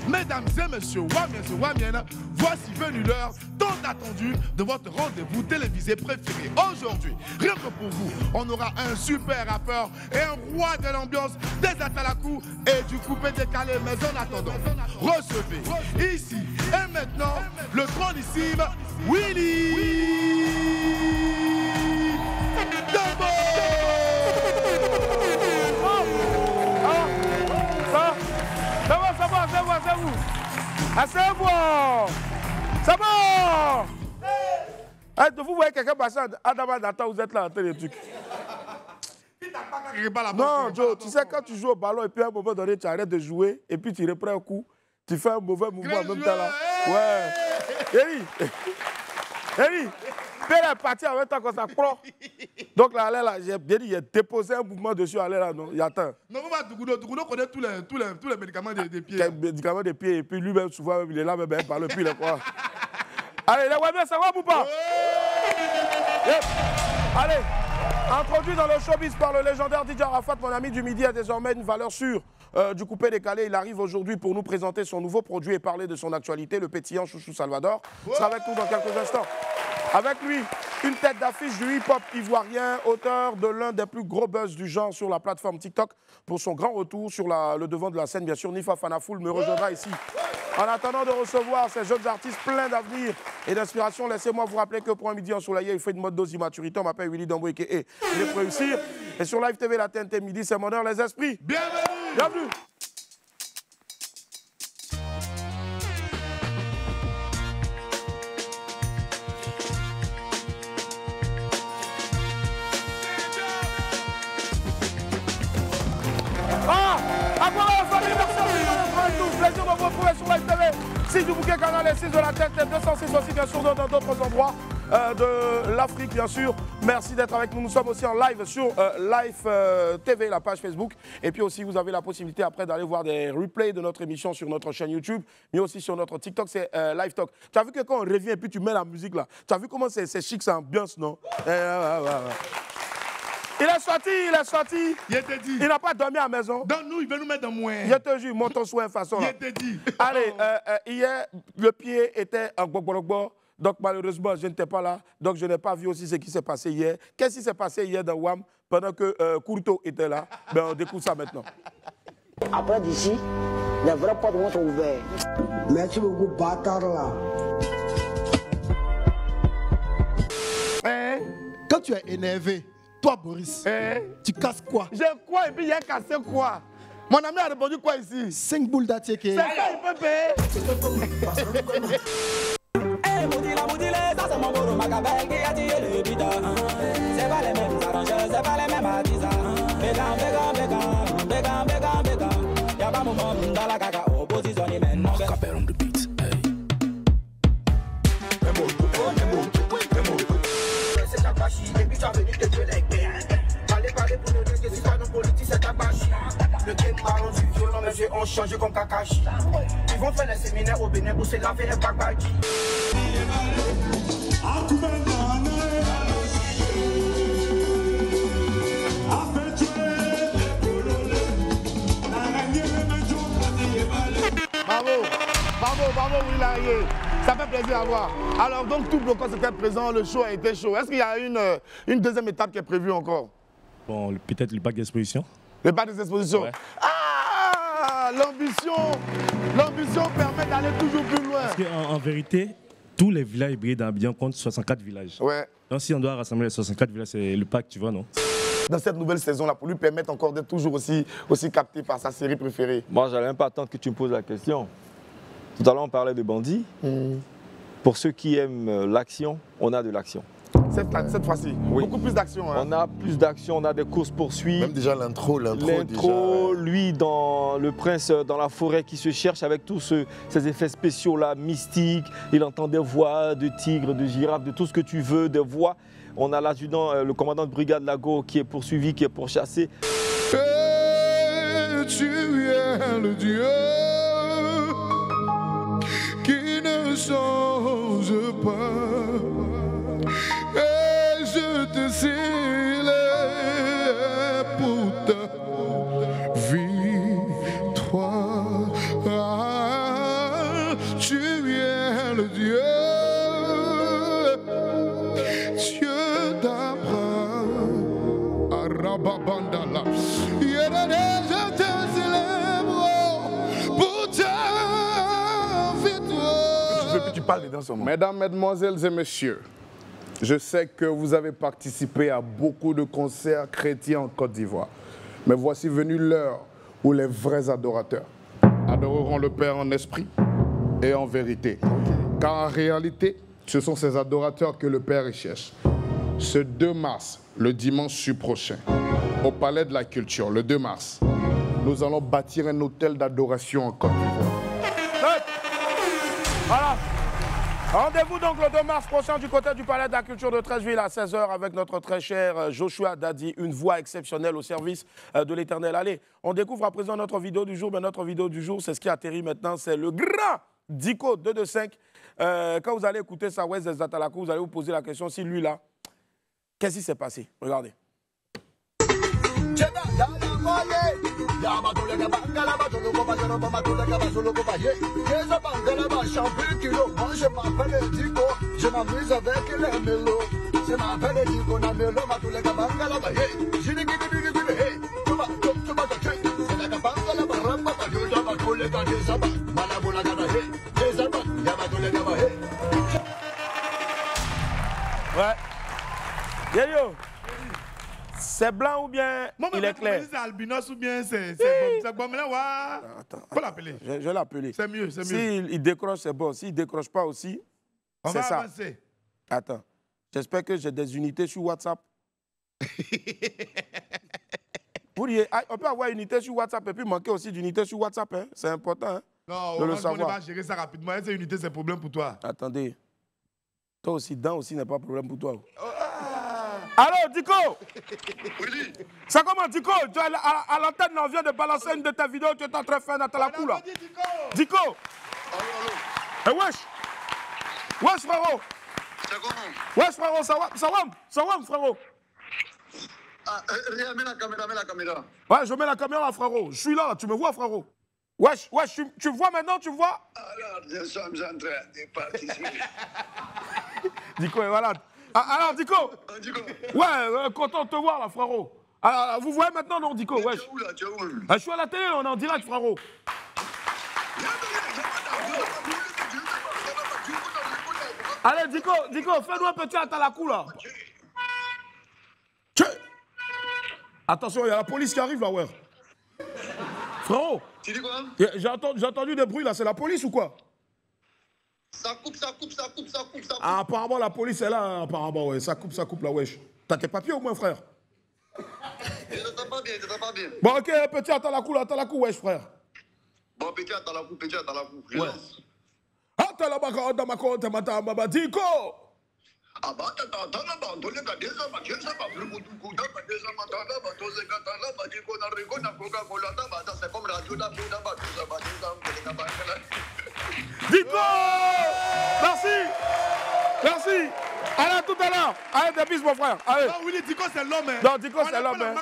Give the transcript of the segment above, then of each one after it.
Mesdames et messieurs, Wamiens, voici venu l'heure tant attendue de votre rendez-vous télévisé préféré. Aujourd'hui, rien que pour vous, on aura un super rappeur et un roi de l'ambiance, des Atalakou et du coupé décalé. Mais en attendant, recevez ici et maintenant le grandissime Willy Dambo. C'est vous. Ah, c'est bon. C'est bon. Hey, vous voyez quelqu'un passer à Adama Data, vous êtes là en train de trucs. Non, Joe, tu sais, quand tu joues au ballon et puis à un moment donné, tu arrêtes de jouer et puis tu reprends un coup, tu fais un mauvais mouvement en même temps là. Ouais. Eri, Père est parti en même temps que ça prend. Donc là, j'ai bien dit, il a déposé un mouvement dessus, allez là, non, il attend. Non, Dougouno connaît tous les médicaments des pieds. Les médicaments des pieds, et puis lui-même, souvent, il est là, même, par le pied, il est quoi. Allez, les Wamiens, ça va ou pas? Yep. Allez, introduit dans le showbiz par le légendaire DJ Arafat, mon ami du midi, a désormais une valeur sûre du coupé décalé. Il arrive aujourd'hui pour nous présenter son nouveau produit et parler de son actualité. Le pétillant Chouchou Salvador sera avec nous dans quelques instants. Avec lui, une tête d'affiche du hip-hop ivoirien, auteur de l'un des plus gros buzz du genre sur la plateforme TikTok. Pour son grand retour sur le devant de la scène, bien sûr, Nifa Fanafoul me rejoindra ici. En attendant de recevoir ces jeunes artistes pleins d'avenir et d'inspiration, laissez-moi vous rappeler que pour un midi ensoleillé, il faut une mode dose d'immaturité. On m'appelle Willy Dambo et il est pour réussir. Et sur Live TV, la TNT midi, c'est mon heure, les esprits. Bienvenue. Bienvenue. Plaisir de vous retrouver sur Live TV, 6 du bouquet canal et 6 de la tête, 206 aussi bien sûr dans d'autres endroits de l'Afrique bien sûr. Merci d'être avec nous. Nous sommes aussi en live sur Live TV, la page Facebook. Et puis aussi vous avez la possibilité après d'aller voir des replays de notre émission sur notre chaîne YouTube, mais aussi sur notre TikTok, c'est Live Talk. Tu as vu que quand on revient et puis tu mets la musique là, tu as vu comment c'est chic, c'est ambiance, non? Il est sorti. Il était dit. Il n'a pas dormi à la maison. Donc nous, il veut nous mettre dans moins. Je te jure, monte ton soin façon. Il était dit. Allez, hier, le pied était en Gbogbo. Donc malheureusement, je n'étais pas là. Donc je n'ai pas vu aussi ce qui s'est passé hier. Qu'est-ce qui s'est passé hier dans WAM pendant que Courto était là? Ben, on découvre ça maintenant. Après d'ici, les vrais portes vont être ouverts. Merci beaucoup, bâtard là. Quand tu es énervé, toi, Boris, tu casses quoi? J'ai quoi et puis il a cassé quoi? Mon ami a répondu quoi ici? 5 boules d'attiéké. C'est ça, il peut payer. Ça c'est mon gros Macabel qui a tiré le bidon. C'est pas les mêmes arrangeurs, c'est pas les mêmes artisans. Bégan. Y'a pas mon monde dans la caca, opposition ni men. Macabel on the beat, c'est Takashi, et puis tu as venu te tuer les guerres. Parler pour nous dire que si t'as nos politiques, c'est Takashi. Le game marron du violon, les yeux ont changé comme Kakashi. Ils vont faire les séminaires au Bénin pour se laver les bagbaji. Bravo, Willy. Ça fait plaisir à voir. Alors, donc, tout blocant c'était présent, le show a été chaud. Est-ce qu'il y a une deuxième étape qui est prévue encore? Bon, peut-être le bac d'exposition. Le bac d'exposition? Ouais. Ah, l'ambition permet d'aller toujours plus loin. Parce qu'en vérité, tous les villages brillent d'Abidjan comptent 64 villages. Ouais. Donc si on doit rassembler les 64 villages, c'est le pack, tu vois, non? Dans cette nouvelle saison-là, pour lui permettre encore d'être toujours aussi capté par sa série préférée. Moi, j'allais même pas attendre que tu me poses la question. Tout à l'heure, on parlait de bandits. Pour ceux qui aiment l'action, on a de l'action. Cette fois-ci, oui. Beaucoup plus d'action. Hein. On a plus d'action, on a des courses-poursuites. Même déjà l'intro déjà. Lui, dans Le Prince, dans la forêt qui se cherche avec tous ces effets spéciaux-là, mystiques. Il entend des voix de tigres, de girafes, de tout ce que tu veux, des voix. On a l'adjudant, le commandant de brigade Lago qui est poursuivi, qui est pourchassé. Et tu es le Dieu qui ne change pas. Et je te célèbre pour ta victoire. seul Dieu, Dieu d'Abraham. Arababandala. Je te célèbre pour ta victoire. Tu parles dedans seulement. Mesdames, Mesdemoiselles et Messieurs, je sais que vous avez participé à beaucoup de concerts chrétiens en Côte d'Ivoire. Mais voici venue l'heure où les vrais adorateurs adoreront le Père en esprit et en vérité. Car en réalité, ce sont ces adorateurs que le Père cherche. Ce 2 mars, le dimanche prochain, au Palais de la Culture, le 2 mars, nous allons bâtir un hôtel d'adoration en Côte d'Ivoire. Voilà. Rendez-vous donc le 2 mars prochain du côté du Palais de la Culture de Treichville à 16h avec notre très cher Joshua Dadi, une voix exceptionnelle au service de l'Éternel. Allez, on découvre à présent notre vidéo du jour. Mais notre vidéo du jour, c'est ce qui atterrit maintenant, c'est le grand Diko 225. Quand vous allez écouter ça, Wes Zatalakou, vous allez vous poser la question si lui là, qu'est-ce qui s'est passé? Regardez. Je m'appelle Diko, je m'amuse avec les mélos. Je m'appelle Diko, na mélo, ma tous les gabanga là-bas. Je n'ai qu'à dire que tu vas c'est la gabanga là-bas, ramba, tu vas tous les gars des abats, malabola gaba, des abats, yaba tous les gaba. Ouais. Yo. C'est blanc ou bien il est clair? C'est albinos ou bien c'est bon. Attends. Faut l'appeler. Je vais l'appeler. C'est mieux, c'est mieux. S'il décroche, c'est bon. S'il ne décroche pas aussi, c'est ça. Avancer. Attends. J'espère que j'ai des unités sur WhatsApp. On peut avoir une unité sur WhatsApp et puis manquer aussi d'unité sur WhatsApp. Hein. C'est important hein, non, de le savoir. On va gérer ça rapidement. Cette unité, c'est un problème pour toi. Attendez. Toi aussi, dents aussi n'est pas un problème pour toi. Allô, Diko? Oui. C'est comment, Diko? Tu à l'antenne, on vient de balancer une de tes vidéos, tu es en train de faire dans la cour là. Diko? Allô. Eh wesh! Wesh, frérot! C'est comment? Wesh, frérot, ça va, frérot? Ah, mets la caméra. Ouais, je mets la caméra, frérot. Je suis là, tu me vois, frérot? Wesh, tu vois maintenant, tu vois? Alors, nous sommes en train de participer. Diko, et voilà. Alors, Diko? Diko. Ouais, content de te voir, là, frérot. Alors, vous voyez maintenant, non, Diko? Wesh. Tu es où, là? Tu es où? Je suis à la télé, on est en direct, frérot. Allez, Diko, fais-nous un petit atalakou, là. Attention, il y a la police qui arrive, là, ouais. Frérot. Tu dis quoi? J'ai entendu des bruits, là. C'est la police ou quoi? Ça coupe. Ah, apparemment, la police est là, apparemment, ouais. Ça coupe, là, wesh. T'as tes papiers au moins, frère? Je t'entends pas bien. Bon, ok, petit, attends la coup, wesh, frère. Bon, petit, attends la coup. Ouais. Attends la baka, dans ma compte, ma Diko! Ah bah, t'entends là-bas, on les gars, des hommes, qui sont pas plus pour tout coup, des hommes, là-bas, tous les gars, là-bas, Diko, on a rigolé, on a Coca-Cola, là-bas, c'est comme radio, là-bas, des hommes, Diko! Merci! Allez, à tout à l'heure! Allez, des bis, mon frère! Allez! Non, Willy, Diko, c'est l'homme, hein! Non, Diko, c'est l'homme, hein!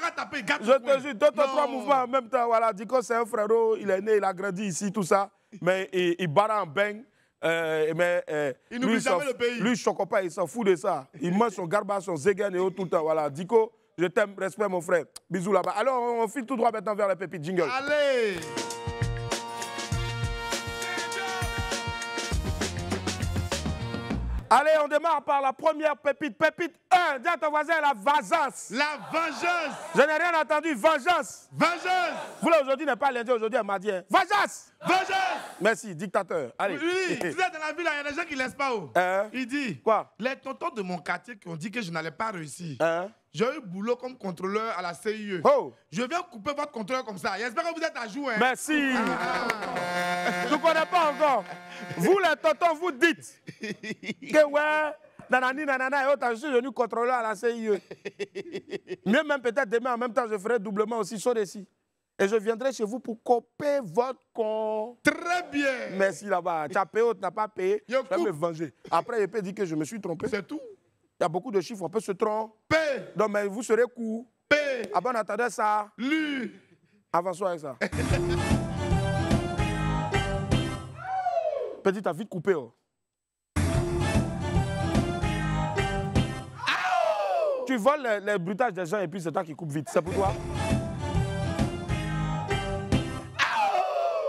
Je te jure, 2-3 mouvements en même temps, voilà. Diko, c'est un frérot, il est né, il a grandi ici, tout ça, mais il barre en bang. Il n'oublie jamais le pays. Lui, je ne pas, il s'en fout de ça. Il mange son garbage, son zégan et tout le temps. Voilà, Diko, je t'aime, respect mon frère. Bisous là-bas. Alors, on file tout droit maintenant vers les pépites. Jingle. Allez! Allez, on démarre par la première pépite. Pépite 1, dis à ton voisin la vengeance. La vengeance! Je n'ai rien entendu, vengeance. Vengeance! Vous là, aujourd'hui n'est pas lundi, aujourd'hui est mardi. Vengeance! Vengeance! Merci, dictateur. Allez. Oui, tu sais, dans la ville, il y a des gens qui ne laissent pas. Il dit, quoi? Les tontons de mon quartier qui ont dit que je n'allais pas réussir. J'ai eu boulot comme contrôleur à la CIE. Oh. Je viens couper votre contrôleur comme ça. J'espère que vous êtes à jour. Hein. Merci. Je ne connais pas encore. Vous, les tontons, vous dites que ouais, nanani, nanana, et autres, je suis venu contrôleur à la CIE. Mieux même peut-être demain, en même temps, je ferai doublement aussi chaud ici. Et je viendrai chez vous pour couper votre con. Très bien. Merci là-bas. Tu as payé ou tu n'as pas payé. Je vais me venger. Après, il peut dire que je me suis trompé. C'est tout. Il y a beaucoup de chiffres, on peut se tromper. P. Donc, mais vous serez court. P. Ah bon, on attendait ça. Lu. Avançons avec ça. Petit, t'as vite coupé. Oh. Tu voles les bruitages des gens et puis c'est toi qui coupes vite. C'est pour toi?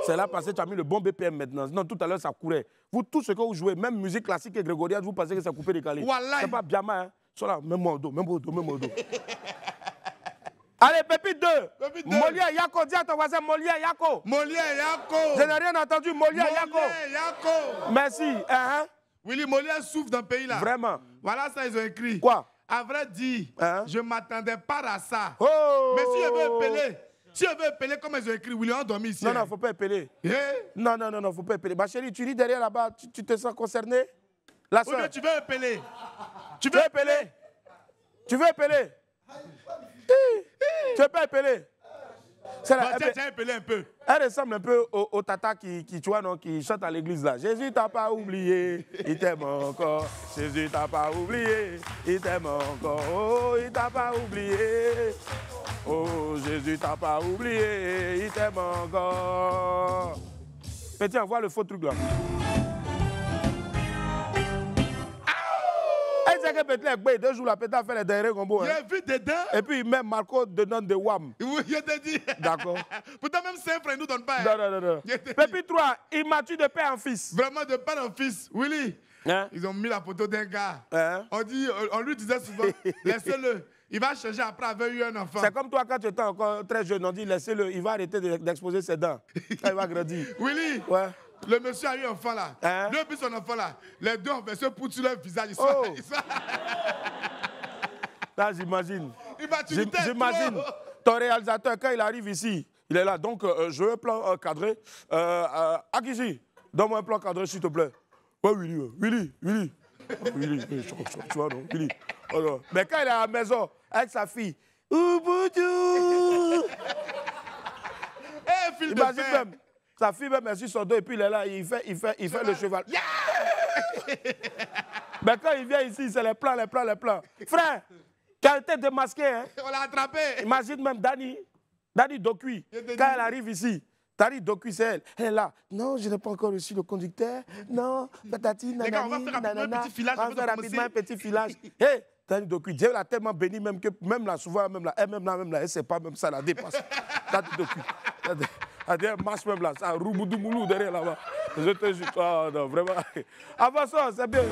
C'est là parce que tu as mis le bon BPM maintenant. Non, tout à l'heure, ça courait. Vous, tout ce que vous jouez, même musique classique et grégorienne, vous pensez que c'est coupé décalé. C'est pas bien mal, hein. Sois là, même moi au dos, même au dos, même au dos. Allez, Pépite 2. Molière, Yako, dis à ton voisin Molière, Yako. Molière, Yako. Je n'ai rien entendu, Molière, Yako. Yako. Merci. Willy, Molière souffre dans le pays là. Vraiment. Voilà ça, ils ont écrit. Quoi? À vrai dire, je ne m'attendais pas à ça. Oh. Mais si je veux épeler, comme ils ont écrit, Willy, on dormit ici. Non, non, il ne faut pas épeler. Non, non, non, il ne faut pas épeler. Ma chérie, tu lis derrière là-bas, tu te sens concerné? La soeur. Ou bien tu veux épeler. Tu veux épeler? Tu veux épeler? Tu veux pas épeler? Tiens, épelé un peu. Elle ressemble un peu au tata qui, tu vois, non, qui chante à l'église là. Jésus t'a pas oublié, il t'aime encore. Jésus t'a pas oublié, il t'aime encore. Oh, il t'a pas oublié. Oh, Jésus t'a pas oublié, il t'aime encore. Mais tiens, vois le faux truc là. Elle disait que peut-être 2 jours la pétale fait les derniers combos. Il a vu dedans. Et puis il met Marco dedans de WAM. Oui, je te dis. D'accord. Pourtant, même ses frères ne nous donnent pas. Non, non, non, non. Pépi 3, il m'a tué de père en fils. Vraiment de père en fils. Willy, ils ont mis la photo d'un gars. On lui disait souvent, laissez-le. Il va changer après avoir eu un enfant. C'est comme toi quand tu étais encore très jeune, on dit laissez-le, il va arrêter d'exposer ses dents. Il va grandir. Willy, le monsieur a eu un enfant là. Lui et puis son enfant là. Les deux ont fait ce poutre sur leur visage. Là, j'imagine. J'imagine. Ton réalisateur, quand il arrive ici, il est là. Donc, je veux un plan cadré. Akizi, donne-moi un plan cadré, s'il te plaît. Ouais, Willy. Willy, tu vois, non, Willy. Alors, mais quand il est à la maison, avec sa fille, imagine même, sa fille même est sur son dos et puis il est là, il fait le cheval. Yeah! Mais quand il vient ici, c'est les plans. Frère, qui a été démasqué, hein? On l'a attrapé. Imagine même Dani Dokui, quand elle arrive ici. Dani Dokui, c'est elle. Elle est là. Non, je n'ai pas encore reçu le conducteur. Non, patati, nanani, on va faire rapidement un petit filage. On va faire rapidement un petit filage. Hé, Dani Dokui, Dieu l'a tellement béni, même que même là, souvent, même là, elle ne sait pas, même ça la dépasse. Dani Dokui. Elle marche même là, ça rouboudoumou derrière là-bas. Je te jure. Oh non, vraiment. Avant ça, c'est bien.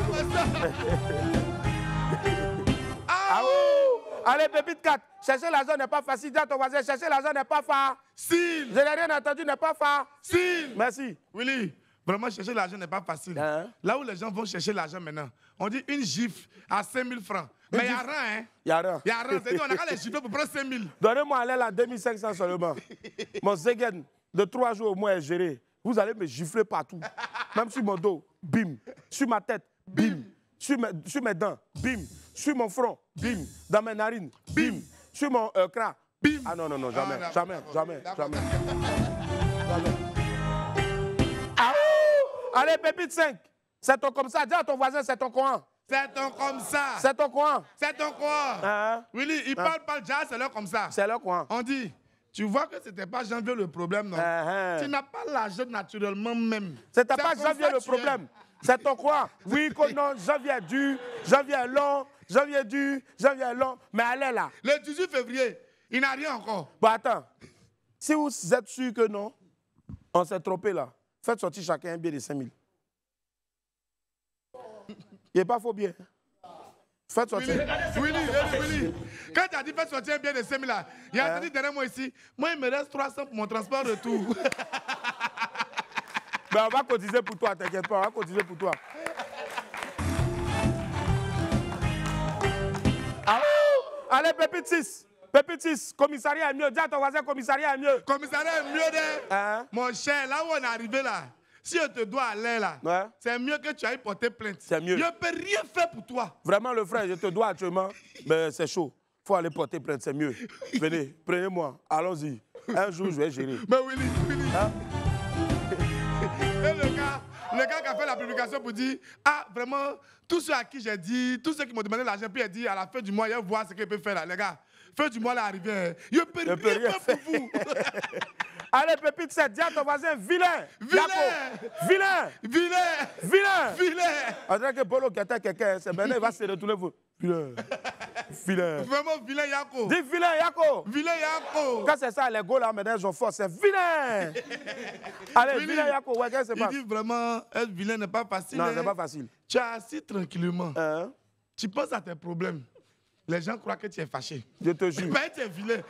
Allez, Pépite 4, chercher l'argent n'est pas facile. Dis à ton voisin, chercher l'argent n'est pas facile. Je n'ai rien entendu, n'est pas facile. Merci. Willy, vraiment, chercher l'argent n'est pas facile. Là où les gens vont chercher l'argent maintenant, on dit une gifle à 5 000 francs. Mais il n'y a rien, hein? Il n'y a rien. C'est-à-dire, on a qu'à les gifler pour prendre 5 000. Donnez-moi à l'aile à 2500 seulement. Mon Zegen de 3 jours au moins est géré. Vous allez me gifler partout. Même sur mon dos, bim. Sur ma tête, bim. Sur mes dents, bim. Sur mon front, bim. Dans mes narines, bim. Sur mon crâne, bim. Ah non, jamais. Allez, Pépite 5. C'est ton comme ça. Dis à ton voisin, c'est ton coin. C'est ton comme ça. C'est ton coin. C'est ton coin. Willy, il parle déjà, c'est leur comme ça. C'est leur coin. On dit, tu vois que ce n'était pas janvier le problème, non? Tu n'as pas l'argent naturellement même. C'était pas janvier le problème. C'est ton coin. Oui, non, janvier dur, janvier long, janvier long. Mais elle est là. Le 18 février, il n'a rien encore. Bon, attends. Si vous êtes sûr que non, on s'est trompé là. Faites sortir chacun un billet de 5 000. Il n'est pas faux bien. Faites sortir. Willy. Quand tu as dit faites sortir un billet de 5 000 là, il a dit derrière moi ici, moi il me reste 300 pour mon transport retour. Ben on va cotiser pour toi, t'inquiète pas, on va cotiser pour toi. Allez, Pépite 6. Pépite 6, commissariat est mieux. Dis à ton voisin, commissariat est mieux. Commissariat est mieux, mon cher, là où on est arrivé là, si je te dois aller là, c'est mieux que tu ailles porter plainte. C'est mieux. Je ne peux rien faire pour toi. Vraiment, le frère, je te dois actuellement, mais c'est chaud. Il faut aller porter plainte, c'est mieux. Venez, prenez-moi, allons-y. Un jour, je vais gérer. Mais Willy. Et le gars qui a fait la publication pour dire, ah, vraiment, tous ceux à qui j'ai dit, tous ceux qui m'ont demandé l'argent, puis il a dit, à la fin du mois, il va voir ce qu'il peut faire là. Les gars, Fin du mois là arrivé. Je peux rien faire pour vous. Allez, Pépite 7, dis à ton voisin, vilain. Vilain. Yako. Vilain. Vilain. Vilain. Vilain. On dirait que Bolo qui attaque quelqu'un, c'est maintenant il va se retourner vous. Vilain. Vilain. Vraiment vilain Yako. Dis vilain, Yako. Vilain Yako. Quand c'est ça, les gars là, maintenant, ils ont force. C'est vilain. Allez, Willy, vilain, Yako. Ouais, qu'est-ce qui se il passe? dit vraiment, être vilain n'est pas facile. Non, hein. c'est pas facile. Tu es assis tranquillement. Hein? Tu penses à tes problèmes. Les gens croient que tu es fâché. Je te jure. Mais tu es vilain.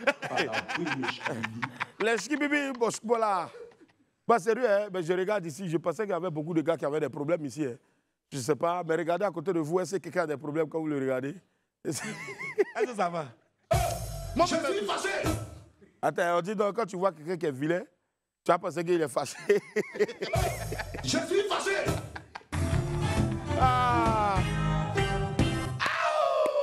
Les chibibi, voilà. Bah, sérieux, hein? Ben, je regarde ici, je pensais qu'il y avait beaucoup de gars qui avaient des problèmes ici. Hein. Je ne sais pas, mais regardez à côté de vous, est-ce que quelqu'un a des problèmes quand vous le regardez? Est-ce que ça va? Moi, je suis fâché. Attends, on dit donc, quand tu vois quelqu'un qui est vilain, tu vas penser qu'il est fâché. Je suis fâché. Ah.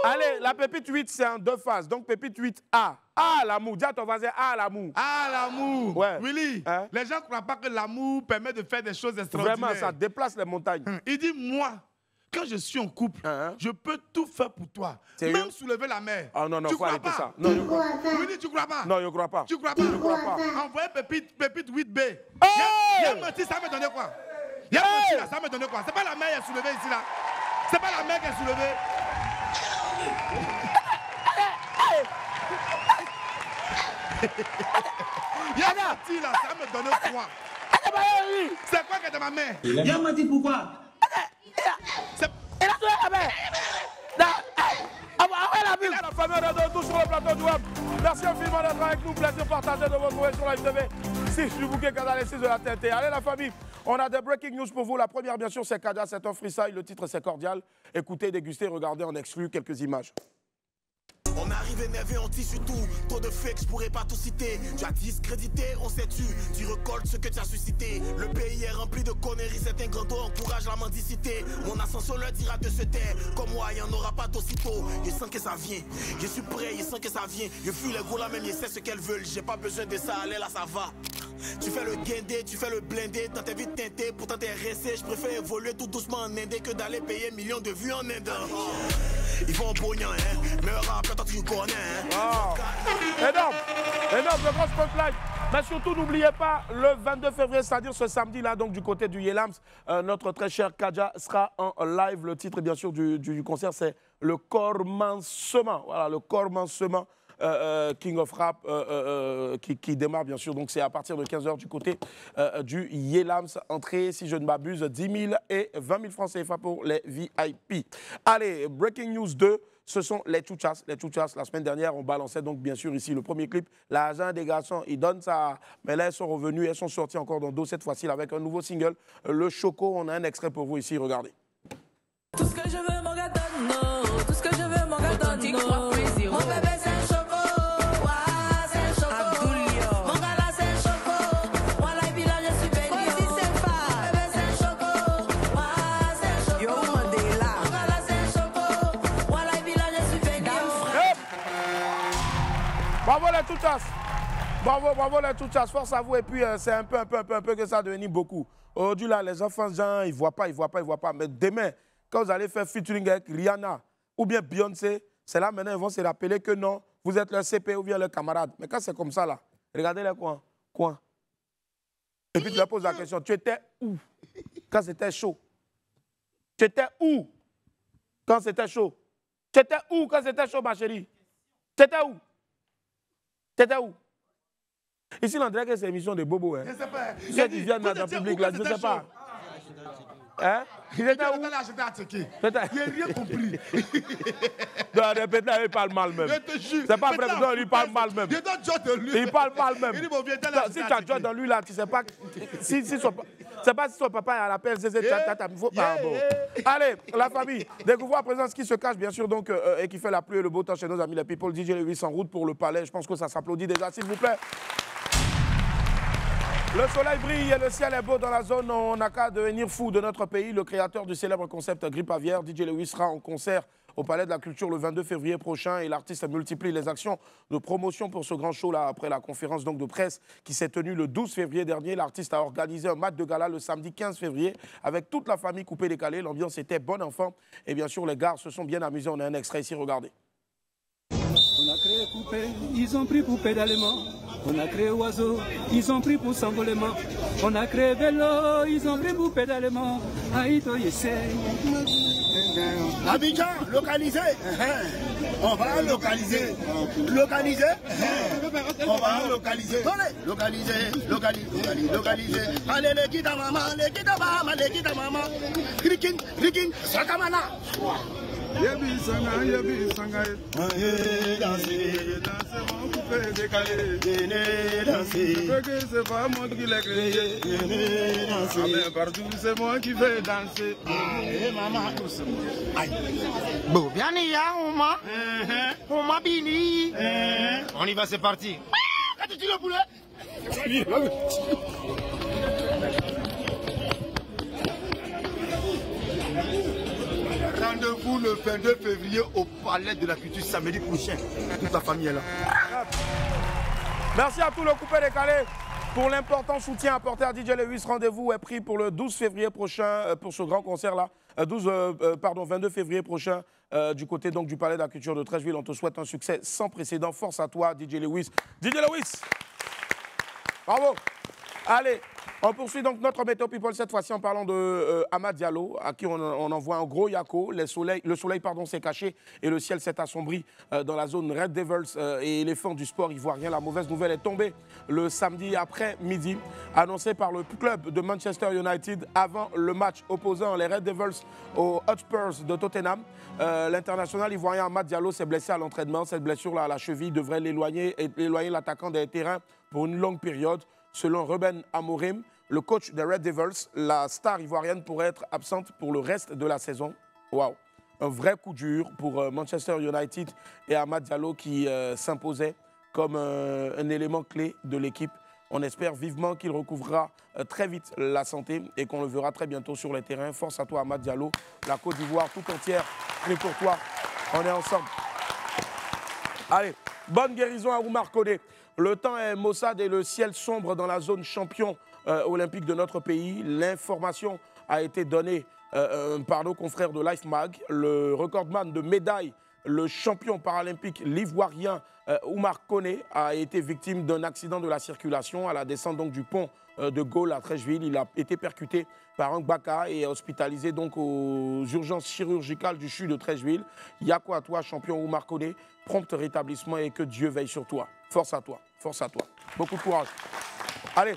Allez, la pépite 8, c'est en 2 phases. Donc, pépite 8A. Ah, l'amour. Dis à ton voisin, ah, l'amour. Ah, l'amour. Ouais. Willy, Hein? les gens ne croient pas que l'amour permet de faire des choses extraordinaires. Vraiment, ça déplace les montagnes. Il dit, moi, quand je suis en couple, Hein? je peux tout faire pour toi. Sérieux? Même soulever la mer. Ah non, non, tu faut crois arrêter pas? ça. Non, je crois pas. Willy, tu crois pas? Non, je crois pas. Tu crois pas? Je crois pas. Envoyez pépite 8B. Hey! Il a menti, ça me donnait quoi? Il a menti là, ça me donnait quoi? C'est pas la mer qui est soulevée ici là. C'est pas la mer qui est soulevée. Il a menti là, ça me donnait quoi? C'est quoi que de ma main? Il a menti pourquoi? Il a tué la mère. Il a la famille de tous sur le plateau du web. Merci infiniment d'être avec nous. Plaisir partagé de vous retrouver sur la TV. Si je vous dis Canal 6 de la TNT. Allez la famille, on a des breaking news pour vous. La première bien sûr c'est Kaja, c'est un freestyle. Le titre c'est Cordial. Écoutez, dégustez, regardez en exclu quelques images. On arrive énervé, on tisse tout. Trop de fake, je pourrais pas tout citer. Tu as discrédité, on sait tu récoltes ce que tu as suscité. Le pays est rempli de conneries, certains grands encouragent la mendicité. Mon ascension leur dira de se taire. Comme moi, il n'y en aura pas d'aussitôt. Je sens que ça vient, je suis prêt, je sens que ça vient. Je fuis les gros là même, je sais ce qu'elles veulent. J'ai pas besoin de ça, allez là ça va. Tu fais le guindé, tu fais le blindé. Dans tes vies teintées, pourtant t'es resté. Je préfère évoluer tout doucement en Inde que d'aller payer millions de vues en Inde. Ils vont au pognon, hein. Mais rappelle toi tu connais, hein. Oh. Énorme, le gros spotlight. Mais surtout, n'oubliez pas, le 22 février, c'est-à-dire ce samedi-là, donc du côté du Yelams, notre très cher Kaja sera en live. Le titre, bien sûr, du concert, c'est Le Commencement. Voilà, Le Commencement. King of Rap qui démarre bien sûr, donc c'est à partir de 15 h du côté du Yelams. Entrée, si je ne m'abuse, 10 000 et 20 000 francs CFA pour les VIP. Allez, Breaking News 2, ce sont les Chuchas. Les Chuchas, la semaine dernière, on balançait donc bien sûr ici le premier clip. L'agent des garçons, ils donnent ça. Mais là, elles sont revenues, elles sont sorties encore dans dos cette fois-ci avec un nouveau single, Le Choco. On a un extrait pour vous ici, regardez. Tout ce que je veux, mon gâteau, non. Tout ce que je veux, mon gâteau, non. Mon bébé, c'est un choco. Ouah, c'est un choco. Mon gars là, c'est un choco. Moi, la villa, je suis béni. Mon bébé, c'est un choco. Ouah, c'est un choco. Yo, Mandela. Mon gars là, c'est un choco. Moi, la villa, je suis béni. Bravo les Chuchas. Bravo les Chuchas. Force à vous. Et puis, c'est un peu que ça a devenu beaucoup. Aujourd'hui, là, les enfants, genre, ils voient pas. Mais demain, quand vous allez faire featuring avec Rihanna ou bien Beyoncé, c'est là maintenant, ils vont se rappeler que non, vous êtes leur CP ou bien leur camarade. Mais quand c'est comme ça, là, regardez les coins. Et puis tu leur poses la question, tu étais où quand c'était chaud? Tu étais où quand c'était chaud? Tu étais où quand c'était chaud, ma chérie? Tu étais où? Ici, on dirait que c'est une émission de bobo. Hein? Je sais pas. Ceux qui viennent dans le public, là, je ne sais pas. Hein? Il était où? J'étais attaqué. Il n'a rien compris. Non, répète là, il parle mal même. Je te jure. C'est pas vrai, non, il parle mal même. Je donne John de lui. Il parle mal même. Il dit, bon, viens là. Si tu as John dans lui, là, tu sais pas. Si son papa est à l'appel, il faut pas. Bon. Allez, la famille, découvrons à présent ce qui se cache, bien sûr, donc, et qui fait la pluie et le beau temps chez nos amis les people. DJ Lewis en route pour le palais. Je pense que ça s'applaudit déjà, s'il vous plaît. Le soleil brille et le ciel est beau dans la zone. On n'a qu'à devenir fou de notre pays. Le créateur du célèbre concept Grippe Aviaire, DJ Lewis, sera en concert au Palais de la Culture le 22 février prochain. Et l'artiste multiplie les actions de promotion pour ce grand show là. Après la conférence donc, de presse qui s'est tenue le 12 février dernier, l'artiste a organisé un match de gala le samedi 15 février avec toute la famille coupée décalée. L'ambiance était bon enfant. Et bien sûr, les gars se sont bien amusés. On a un extrait ici, regardez. On a créé poupée, ils ont pris pour pédalement. On a créé oiseau, ils ont pris pour s'envolement. On a créé vélo, ils ont pris pour pédalement. Aïto essaye. Abidjan, localisé. On va localiser. Localiser. On va localiser. Localiser. Allez, les guides à maman, les guides à maman, les guides à maman. Rikin, Sakamana. Yebi sanga, danser, mon coupé décalé, danser, que c'est pas moi qui l'ai créé, danser, partout c'est moi qui vais danser, maman, tout c'est moi. Bon, bien on m'a bini, on y va, c'est parti. Quand tu le poulet? Rendez-vous le 22 février au Palais de la Culture samedi prochain. Toute la famille est là. Merci à tous le coupé décalé pour l'important soutien apporté à DJ Lewis. Rendez-vous est pris pour le 12 février prochain pour ce grand concert-là. 22 février prochain du côté donc du Palais de la Culture de Treichville. On te souhaite un succès sans précédent. Force à toi, DJ Lewis. DJ Lewis, bravo. Allez. On poursuit donc notre Météo People cette fois-ci en parlant de Amad Diallo, à qui on envoie un gros yako. Le soleil s'est caché et le ciel s'est assombri dans la zone Red Devils et éléphants du sport ivoirien. La mauvaise nouvelle est tombée le samedi après-midi, annoncée par le club de Manchester United avant le match opposant les Red Devils aux Hotspurs de Tottenham. L'international ivoirien Amad Diallo s'est blessé à l'entraînement. Cette blessure à la cheville devrait l'éloigner l'attaquant des terrains pour une longue période. Selon Ruben Amorim, le coach des Red Devils, la star ivoirienne pourrait être absente pour le reste de la saison. Waouh! Un vrai coup dur pour Manchester United et Amad Diallo qui s'imposait comme un élément clé de l'équipe. On espère vivement qu'il recouvrera très vite la santé et qu'on le verra très bientôt sur les terrains. Force à toi, Amad Diallo. La Côte d'Ivoire tout entière prie pour toi. On est ensemble. Allez, bonne guérison à Oumar Koné. Le temps est maussade et le ciel sombre dans la zone champion olympique de notre pays. L'information a été donnée par nos confrères de Life Mag. Le recordman de médailles, le champion paralympique l'ivoirien Oumar Koné a été victime d'un accident de la circulation à la descente donc, du pont de Gaulle à Treichville. Il a été percuté par un Baka et est hospitalisé donc aux urgences chirurgicales du CHU de Treichville. Yako à toi, champion Oumar Koné. Prompt rétablissement et que Dieu veille sur toi. Force à toi, force à toi. Beaucoup de courage. Allez.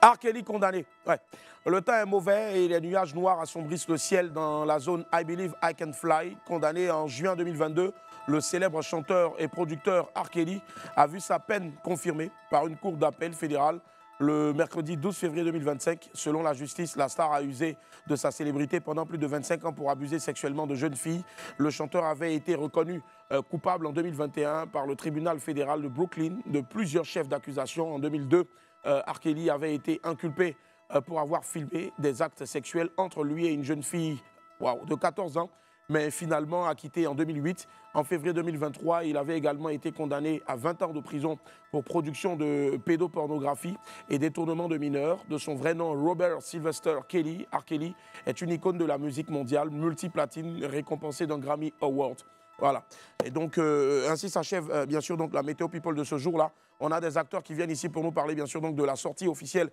R. Kelly condamné. Ouais. Le temps est mauvais et les nuages noirs assombrissent le ciel dans la zone I Believe I Can Fly. Condamné en juin 2022, le célèbre chanteur et producteur R. Kelly a vu sa peine confirmée par une cour d'appel fédérale le mercredi 12 février 2025. Selon la justice, la star a usé de sa célébrité pendant plus de 25 ans pour abuser sexuellement de jeunes filles. Le chanteur avait été reconnu coupable en 2021 par le tribunal fédéral de Brooklyn de plusieurs chefs d'accusation. En 2002, R. Kelly avait été inculpé pour avoir filmé des actes sexuels entre lui et une jeune fille de 14 ans, mais finalement acquitté en 2008. En février 2023, il avait également été condamné à 20 ans de prison pour production de pédopornographie et détournement de mineurs. De son vrai nom, Robert Sylvester Kelly, R. Kelly est une icône de la musique mondiale, multiplatine, récompensé d'un Grammy Award. Voilà. Et donc, ainsi s'achève bien sûr donc, la Météo People de ce jour-là. On a des acteurs qui viennent ici pour nous parler bien sûr donc, de la sortie officielle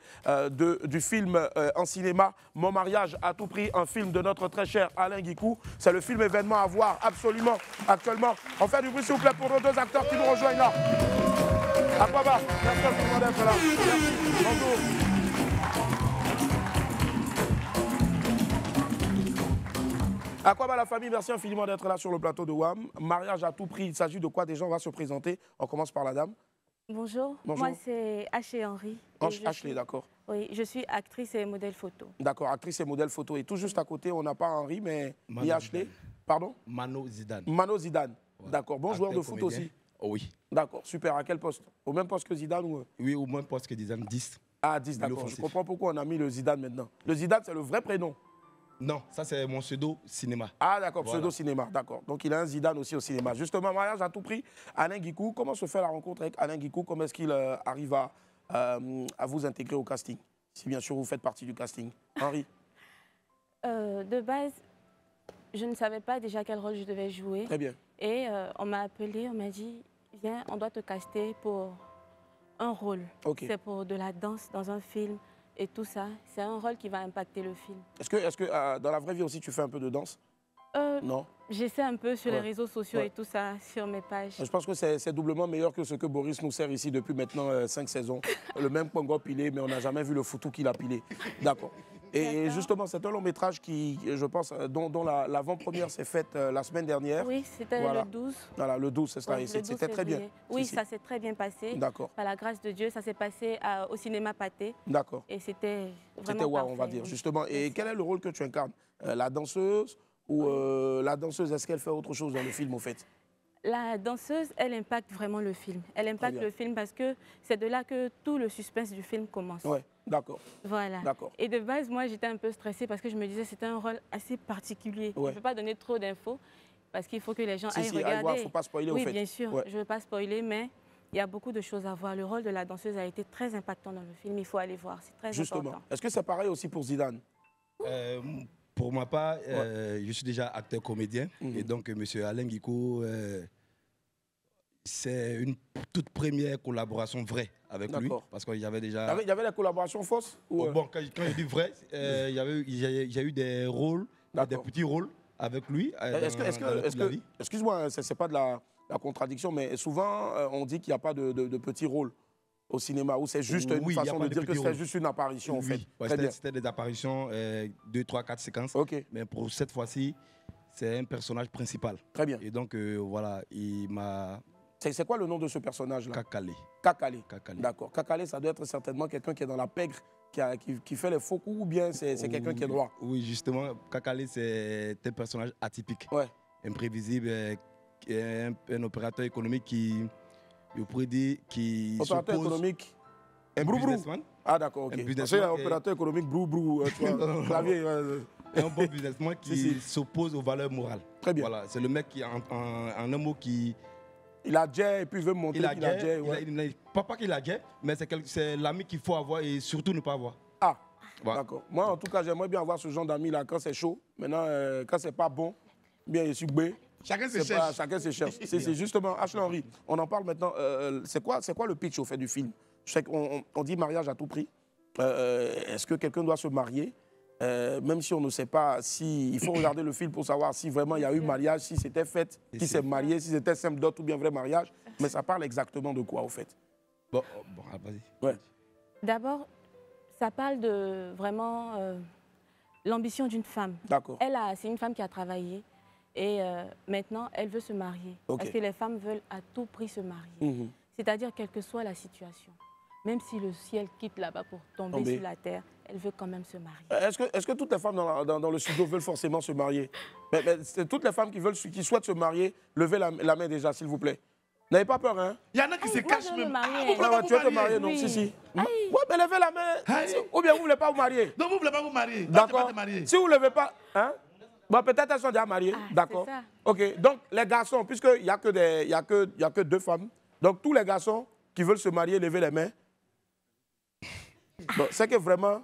du film en cinéma Mon mariage à tout prix, un film de notre très cher Alain Guicou. C'est le film événement à voir absolument actuellement. On fait du bruit s'il vous plaît pour nos deux acteurs qui nous rejoignent là. Aquaba, merci à tout le monde d'être là. Merci. Bonjour. Aquaba la famille, merci infiniment d'être là sur le plateau de WAM. Mariage à tout prix, il s'agit de quoi déjà? On va se présenter. On commence par la dame. Bonjour. Bonjour. Moi c'est Ashley Henry. Ashley, d'accord. Oui, je suis actrice et modèle photo. D'accord, actrice et modèle photo. Et tout juste à côté, on n'a pas Henry, mais il y a Ashley. Pardon? Mano Zidane. Mano Zidane. Ouais. D'accord, bon joueur de foot aussi. Oh, oui. D'accord, super. À quel poste? Au même poste que Zidane ou... Oui, au même poste que Zidane, 10. Ah, 10, d'accord. Je comprends pourquoi on a mis le Zidane maintenant. Le Zidane, c'est le vrai prénom. Non, ça c'est mon pseudo cinéma. Ah d'accord, voilà. Pseudo cinéma, d'accord. Donc il a un Zidane aussi au cinéma. Justement, mariage à tout prix, Alain Guicou, comment se fait la rencontre avec Alain Guicou? Comment est-ce qu'il arrive à vous intégrer au casting? Si bien sûr vous faites partie du casting. Henri? De base, je ne savais pas déjà quel rôle je devais jouer. Très bien. Et on m'a appelé, on m'a dit, viens, on doit te caster pour un rôle. C'est pour de la danse dans un film et tout ça. C'est un rôle qui va impacter le film. Est-ce que dans la vraie vie aussi, tu fais un peu de danse? Non. J'essaie un peu sur les réseaux sociaux et tout ça, sur mes pages. Je pense que c'est doublement meilleur que ce que Boris nous sert ici depuis maintenant 5 saisons. Le même Congo pilé, mais on n'a jamais vu le foutou qu'il a pilé. D'accord. Et justement, c'est un long métrage qui, je pense, dont l'avant-première s'est faite la semaine dernière. Oui, c'était le 12. Voilà, le 12, c'est ça. Ouais, c'était très bien. Oui, ça s'est très bien passé. D'accord. Par la grâce de Dieu, ça s'est passé au cinéma Pâté. D'accord. Et c'était vraiment C'était wow, parfait, on va dire, oui. justement. Et quel est le rôle que tu incarnes? La danseuse ou la danseuse, est-ce qu'elle fait autre chose dans le film, au fait? La danseuse, elle impacte vraiment le film. Elle impacte le film parce que c'est de là que tout le suspense du film commence. Oui, d'accord. Voilà. D'accord. Et de base, moi, j'étais un peu stressée parce que je me disais que c'était un rôle assez particulier. Ouais. Je ne peux pas donner trop d'infos parce qu'il faut que les gens aillent regarder. Aille voir, faut pas spoiler, oui, au fait. bien sûr, Ouais. je ne veux pas spoiler, mais il y a beaucoup de choses à voir. Le rôle de la danseuse a été très impactant dans le film. Il faut aller voir, c'est très Justement. important. Est-ce que c'est pareil aussi pour Zidane? Pour ma part, je suis déjà acteur-comédien. Et donc, M. Alain Guico, c'est une toute première collaboration vraie avec lui. Parce qu'il y avait déjà... Il y avait la collaboration fausse ou Bon, quand je dis vrai, il y a eu des rôles, des petits rôles avec lui. Excuse-moi, ce n'est pas de la contradiction, mais souvent, on dit qu'il n'y a pas de petits rôles au cinéma, où c'est juste une façon de dire que c'est juste une apparition, en fait. C'était des apparitions, 2, 3, 4 séquences. Mais pour cette fois-ci, c'est un personnage principal. Très bien. Et donc, voilà, il m'a... C'est quoi le nom de ce personnage-là? Kakale. Kakale. D'accord. Kakale, ça doit être certainement quelqu'un qui est dans la pègre, qui fait les faux coups, ou bien c'est quelqu'un qui est droit? Oui, justement, Kakale, c'est un personnage atypique, imprévisible, un opérateur économique qui, je pourrais dire, qui opérateur économique un businessman. Ah d'accord, ok. C'est un opérateur économique brou, tu vois, clavier. Un bon businessman qui s'oppose aux valeurs morales. Très bien. Voilà, c'est le mec qui, en un mot, qui... Il a jet et puis il veut montrer qu'il a jet. Pas qu'il a jet, mais c'est l'ami qu'il faut avoir et surtout ne pas avoir. Ah, d'accord. Moi, en tout cas, j'aimerais bien avoir ce genre d'amis là quand c'est chaud. Maintenant, quand c'est pas bon, bien je suis bé. Chacun se cherche. Chacun se cherche. C'est justement, Ashley Henry, on en parle maintenant. C'est quoi le pitch au fait du film? Je sais qu'on dit mariage à tout prix. Est-ce que quelqu'un doit se marier? Même si on ne sait pas si... Il faut regarder le film pour savoir si vraiment il y a eu mariage, si c'était fait, qui s'est marié, si c'était simple dot ou bien vrai mariage. Mais ça parle exactement de quoi, au fait? Bon vas-y. Ouais. D'abord, ça parle de vraiment l'ambition d'une femme. D'accord. C'est une femme qui a travaillé et maintenant, elle veut se marier. Parce que les femmes veulent à tout prix se marier. C'est-à-dire, quelle que soit la situation. Même si le ciel quitte là-bas pour tomber sur la terre, elle veut quand même se marier. Est-ce que toutes les femmes dans le studio veulent forcément se marier? Mais toutes les femmes qui souhaitent se marier, levez la main déjà, s'il vous plaît. N'avez pas peur, hein? Il y en a qui se cachent même. Tu veux te marier, non? Si. Oui, mais levez la main. Ou bien vous ne voulez pas vous marier? Non, vous ne voulez pas vous marier. D'accord. Si vous ne levez pas, hein? Bon, peut-être elles sont déjà mariées. D'accord. Ok. Donc, les garçons, puisqu'il n'y a que 2 femmes, donc tous les garçons qui veulent se marier, levez les mains. C'est que vraiment,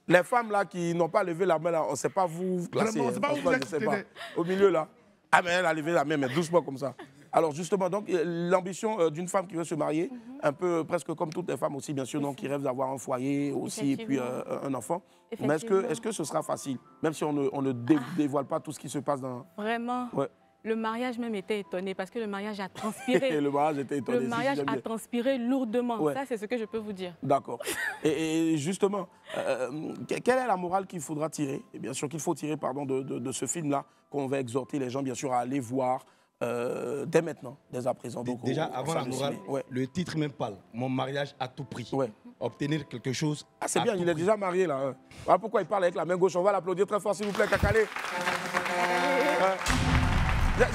les femmes là qui n'ont pas levé la main, là, on ne sait pas vous classer. Vraiment, on sait pas Au milieu là. Ah, mais elle a levé la main, mais doucement comme ça. Alors justement, donc l'ambition d'une femme qui veut se marier, un peu presque comme toutes les femmes aussi, bien sûr, donc, qui rêvent d'avoir un foyer aussi, et puis un enfant. Mais est-ce que ce sera facile, même si on ne dévoile pas tout ce qui se passe dans... Vraiment Le mariage même était étonné parce que le mariage a transpiré. Le mariage était étonné. Le mariage a transpiré lourdement. Ça, c'est ce que je peux vous dire. D'accord. Et justement, quelle est la morale qu'il faudra tirer? Et bien sûr qu'il faut tirer de ce film-là, qu'on va exhorter les gens, bien sûr, à aller voir dès maintenant, dès à présent. Donc, déjà, avant la morale, le titre même parle. Mon mariage à tout prix. Obtenir quelque chose. Ah, c'est bien, il est déjà marié, là. Voilà pourquoi il parle avec la main gauche. On va l'applaudir très fort, s'il vous plaît, Kakale.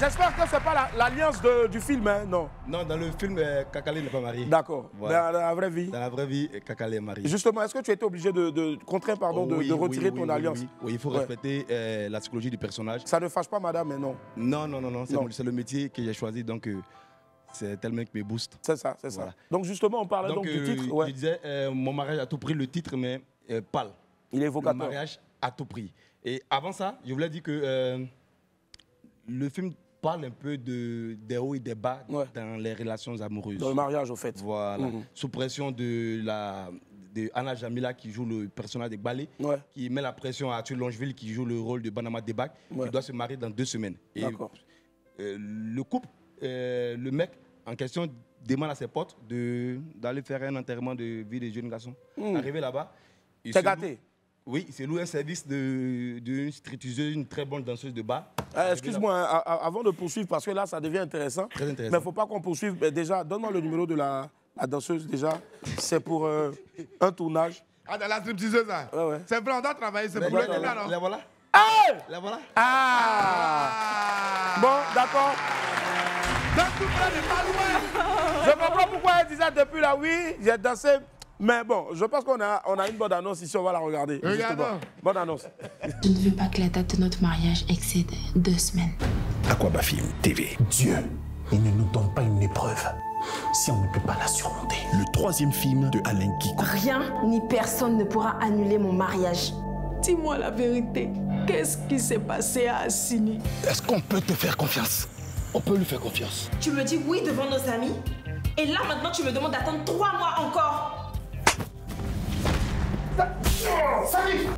J'espère que ce n'est pas l'alliance du film, hein, non? Non, dans le film, Kakale n'est pas marié. D'accord. Voilà. Dans la vraie vie? Dans la vraie vie, Kakale est marié. Justement, est-ce que tu as été obligé contraint, de retirer ton alliance? Oui, il faut respecter la psychologie du personnage. Ça ne fâche pas, madame, mais non? Non. C'est le métier que j'ai choisi, donc c'est tellement qui me booste. C'est ça, c'est ça. Donc justement, on parlait donc du titre. Je disais, mon mariage à tout prix, le titre, mais pâle. Il est évocateur. Le mariage à tout prix. Et avant ça, je voulais dire que... le film parle un peu des hauts et des bas dans les relations amoureuses. Dans le mariage, au fait. Voilà. Sous pression de Anna Jamila, qui joue le personnage de Balé, qui met la pression à Arthur Longeville, qui joue le rôle de Banama Debak, qui doit se marier dans 2 semaines. Et le couple, le mec en question demande à ses potes d'aller faire un enterrement de vie de jeune garçon. Arrivé là-bas, t'es gâté. Oui, il s'est loué un service d'une stripteaseuse, une très bonne danseuse de bar. Excuse-moi, avant de poursuivre, parce que là, ça devient intéressant. Très intéressant. Mais il ne faut pas qu'on poursuive. Mais déjà, donne-moi le numéro de la danseuse, déjà. C'est pour un tournage. Ah, dans la stripteaseuse, là. C'est blanc, on doit travailler, c'est pour le là, non? La voilà. Ah! La voilà. Bon, d'accord. Je comprends pourquoi elle disait depuis là, oui, j'ai dansé. Mais bon, je pense qu'on a une bonne annonce ici, on va la regarder. Regardons. Bonne annonce. Je ne veux pas que la date de notre mariage excède 2 semaines. Aquaba Film TV. Dieu, il ne nous donne pas une épreuve si on ne peut pas la surmonter. Le 3e film de Alain Guikou. Rien ni personne ne pourra annuler mon mariage. Dis-moi la vérité. Qu'est-ce qui s'est passé à Assini? Est-ce qu'on peut te faire confiance? On peut lui faire confiance. Tu me dis oui devant nos amis, et là maintenant tu me demandes d'attendre 3 mois encore.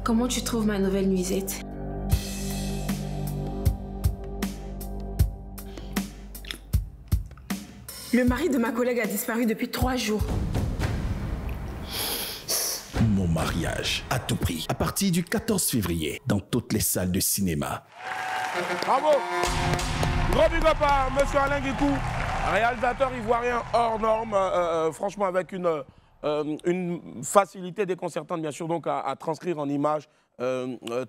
Comment tu trouves ma nouvelle nuisette? Le mari de ma collègue a disparu depuis 3 jours. Mon mariage à tout prix. À partir du 14 février, dans toutes les salles de cinéma. Bravo! Gros big up à M. Alain Guikou, réalisateur ivoirien hors norme, franchement avec une facilité déconcertante, bien sûr, donc à transcrire en images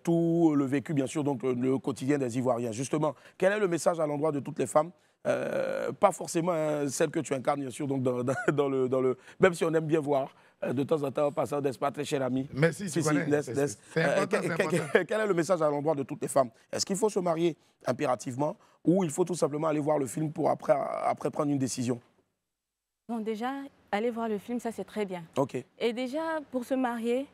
tout le vécu, bien sûr, donc le quotidien des Ivoiriens. Justement, quel est le message à l'endroit de toutes les femmes? Pas forcément celle que tu incarnes, bien sûr, donc dans le... Même si on aime bien voir de temps en temps, passant, n'est-ce pas, très cher ami? Merci, tu connais. C'est important, c'est important. Quel est le message à l'endroit de toutes les femmes? Est-ce qu'il faut se marier impérativement ou il faut tout simplement aller voir le film pour après prendre une décision? Bon, déjà, aller voir le film, ça c'est très bien. Ok. Et déjà, pour se marier,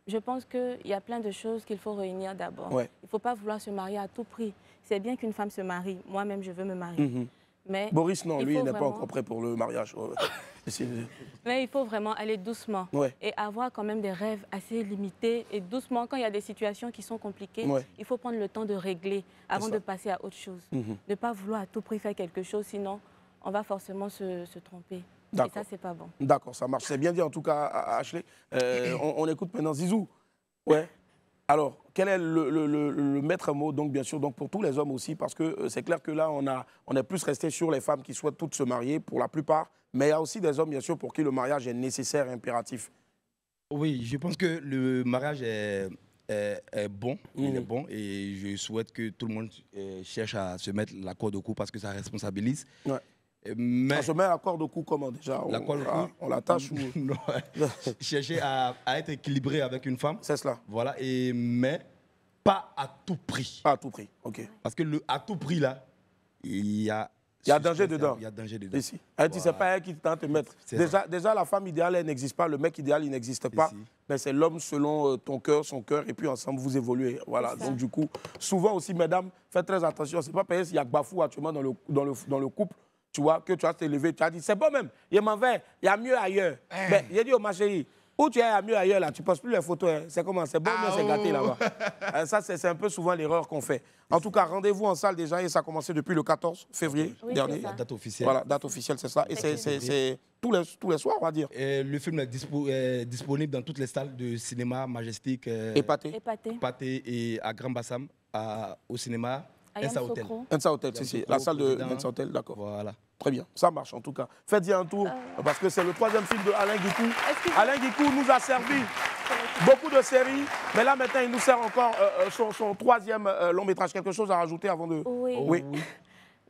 je pense qu'il y a plein de choses qu'il faut réunir d'abord. Ouais. Il ne faut pas vouloir se marier à tout prix. C'est bien qu'une femme se marie. Moi-même, je veux me marier. Mais Boris, non, lui, il n'est vraiment... pas encore prêt pour le mariage. Mais il faut vraiment aller doucement et avoir quand même des rêves assez limités. Et doucement, quand il y a des situations qui sont compliquées, il faut prendre le temps de régler avant de passer à autre chose. Ne pas vouloir à tout prix faire quelque chose, sinon on va forcément se tromper. Et ça, c'est pas bon. D'accord, ça marche. C'est bien dit en tout cas, Ashley. On écoute maintenant Zizou. Ouais. Alors, quel est le maître mot, donc, bien sûr, donc, pour tous les hommes aussi, parce que c'est clair que là, on est plus resté sur les femmes qui souhaitent toutes se marier, pour la plupart, mais il y a aussi des hommes, bien sûr, pour qui le mariage est nécessaire et impératif. Oui, je pense que le mariage est bon, il est bon, et je souhaite que tout le monde cherche à se mettre la corde au cou parce que ça responsabilise. Ouais. Mais on se met la corde au cou comment déjà? On l'attache ou... Chercher à être équilibré avec une femme. C'est cela. Voilà, mais pas à tout prix. Pas à tout prix, ok. Parce que à tout prix, là, il y a danger dedans. Il y a danger dedans. Ici. Voilà. C'est pas elle qui tente de te mettre. Déjà, la femme idéale, elle n'existe pas. Le mec idéal, il n'existe pas. Mais c'est l'homme selon ton cœur, son cœur, et puis ensemble, vous évoluez. Voilà. Donc, du coup, souvent aussi, mesdames, faites très attention. C'est pas parce qu'il y a Bafou actuellement dans le couple. Tu vois, que tu as t'élevé, tu as dit, c'est bon même, il m'en va, il y a mieux ailleurs. Mais j'ai dit, ma chérie, où tu es, il y a mieux ailleurs là, tu ne poses plus les photos, hein. C'est comment, c'est bon, mais c'est gâté là-bas. Ça, c'est un peu souvent l'erreur qu'on fait. En tout cas, rendez-vous en salle déjà, et ça a commencé depuis le 14 février dernier. La date officielle. Voilà, date officielle, c'est ça. Et c'est tous les soirs, on va dire. Et le film est disponible dans toutes les salles de cinéma, Majestic, Épaté et à Grand Bassam, au cinéma. Ensa Hotel. Ensa Hotel, c'est la salle de Ensa Hotel, d'accord. Voilà. Très bien, ça marche en tout cas. Faites-y un tour, parce que c'est le 3e film de Alain Guikou. Alain Guikou nous a servi beaucoup de séries, mais là maintenant il nous sert encore son 3e long métrage. Quelque chose à rajouter avant de... Oui.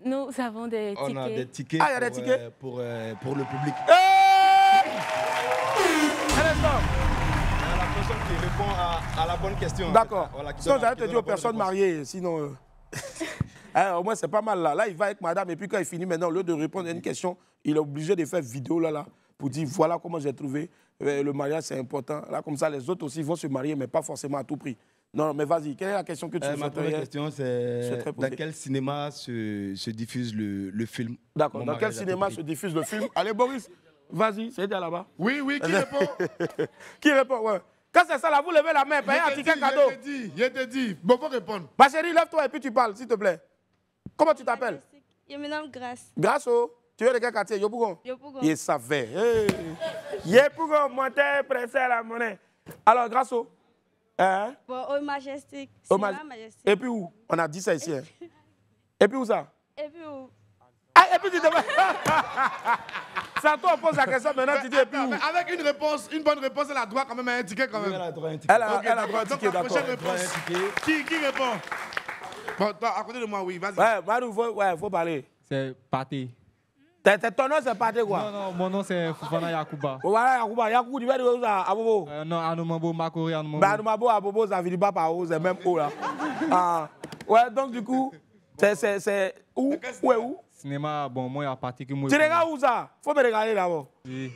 Nous avons des tickets. On a des tickets, il y a des tickets pour le public. La personne qui répond à la bonne question. D'accord. Sinon, j'allais te dire aux personnes mariées, sinon... au moins, c'est pas mal là. Là, il va avec madame et puis quand il finit maintenant, au lieu de répondre à une question, il est obligé de faire vidéo là pour dire voilà comment j'ai trouvé. Le mariage, c'est important. Là, comme ça, les autres aussi vont se marier, mais pas forcément à tout prix. Non, mais vas-y, quelle est la question que tu Ma première question, c'est dans quel cinéma se diffuse le film? D'accord, dans quel cinéma se diffuse le film? Allez, Boris, vas-y, c'est là-bas. Oui, qui répond? Qui répond, ouais. Quand c'est ça, là, vous levez la main, payez un ticket cadeau. Je te dis. Bon, faut répondre. Ma chérie, lève-toi et puis tu parles, s'il te plaît. Comment tu t'appelles? Je me nomme Grâce. Grâce au... Tu es de quel quartier? Yopougon? Yopougon. Il savait. Yopougon, monter, presser la monnaie. Alors, grâce au... Hein? Bon, au Majestic. Majestic. Et puis où? On a dit ça ici. Hein? Et puis où ça? Et puis où? Ah, et puis tu te... Ça, toi, on pose la question, maintenant tu dis et puis où? Avec une bonne réponse, elle a droit quand même à un ticket quand même. Elle a droit à un ticket. Elle a droit à un ticket, d'accord. Prochaine réponse. Qui répond? Bon, toi, à côté de moi, oui, vas-y. Ouais, Madou, faut parler. C'est Pathé. Ton nom, c'est Pathé, quoi? Non, mon nom, c'est Fofana Yakuba. Voilà, Yakuba. Yakuba, tu vas dire ça à Bobo? Non, Anoumabo, Makori, Anoumabo. Ben, Anoumabo, à Bobo, ça finit pas par où, c'est même haut, là. Ouais, donc, du coup, c'est où? Où est où? Cinéma, bon, moi, il y a Pathé qui m'a... Tu regardes où ça? Faut me regarder d'abord. Oui.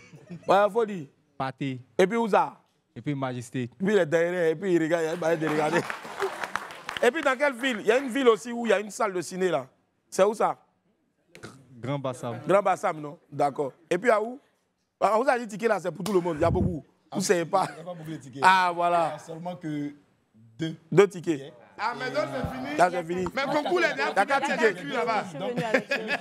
Ouais, faut dire. Pathé. Et puis où ça? Et puis Majestic. Puis il est derrière, et puis il regarde, il va de regarder. Et puis dans quelle ville? Il y a une ville aussi où il y a une salle de ciné, là. C'est où ça? Grand Bassam. Grand Bassam, non? D'accord. Et puis à où? On vous a dit ticket là, c'est pour tout le monde. Il y a beaucoup. Vous ne savez pas. Il n'y a pas beaucoup de tickets. Ah, voilà. Il y a seulement que 2. 2 tickets. Ah, mais donc c'est fini. Là, c'est fini. Mais concours, il y a 4 tickets là-bas. Donc, celui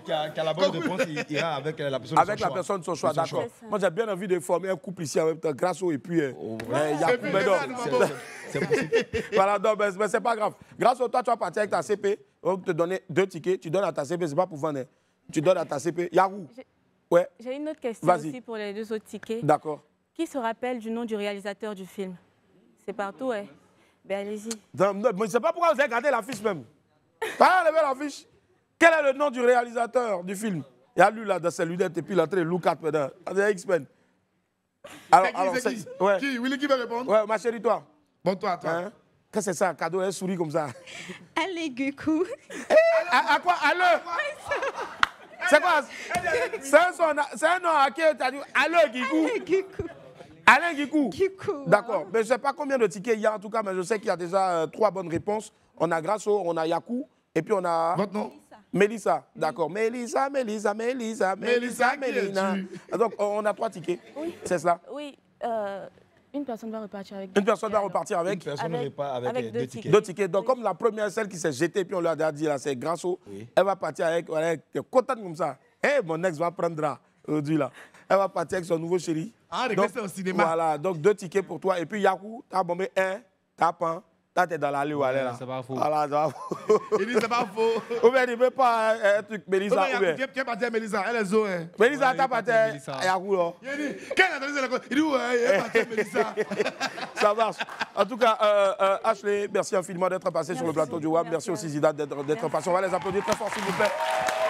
qui a la bonne réponse, il ira avec la personne de son choix. Avec la personne de son choix, d'accord. Moi, j'ai bien envie de former un couple ici en même temps, grâce au et puis Yacoub. C'est possible. Voilà, non, mais c'est pas grave. Grâce au toi, tu vas partir avec ta CP. On va te donner 2 tickets. Tu donnes à ta CP, c'est pas pour vendre. Tu donnes à ta CP. Yacoub. Ouais. J'ai une autre question aussi pour les 2 autres tickets. D'accord. Qui se rappelle du nom du réalisateur du film? C'est partout, ouais. Ben allez-y. Mais je ne sais pas pourquoi vous avez gardé l'affiche même. Pas enlever l'affiche. Quel est le nom du réalisateur du film? Il y a lui là dans ses lunettes et puis il est en train de look at maintenant. X-Men. Alors, c'est qui? Ouais. Qui? Willy qui veut répondre? Ouais, ma chérie, toi. Bon, toi. Hein? Qu'est-ce que c'est ça? Un cadeau, elle sourit comme ça. Allez, Gukou. À quoi? Allez. C'est quoi? C'est un nom à qui tu as dit allez, Guikou. Alain Guikou. D'accord. Mais je ne sais pas combien de tickets il y a en tout cas, mais je sais qu'il y a déjà 3 bonnes réponses. On a Grasso, on a Yakou, et puis on a... Votre nom? Mélissa. D'accord. Mélissa. Donc on a 3 tickets. Oui. C'est cela? Oui. Une personne va repartir avec... Une personne va repartir avec? Une personne repart avec 2 tickets. 2 tickets. Donc comme la première, celle qui s'est jetée, puis on lui a dit, là, c'est Grasso, elle va partir avec... Elle est contente comme ça. Eh, mon ex va prendre aujourd'hui là. Elle va partir avec son nouveau chéri. Ah, rester au cinéma. Voilà, donc 2 tickets pour toi. Et puis Yakou, t'as bombé 1, t'as pas, t'es dans l'allée où elle est là. C'est pas faux. Voilà, c'est pas faux. Il dit c'est pas faux. Ou bien il ne veut pas un truc, Mélissa. Qui est parti à Mélissa? Elle est zo, hein. Mélissa, t'as parti à Yakou là. Il dit, quand il a donné la il dit, ouais, il est parti à Mélissa. Ça marche. En tout cas, Ashley, merci infiniment d'être passé sur le plateau du WAM. Merci aussi Zidane d'être passé. On va les applaudir très fort, s'il vous plaît.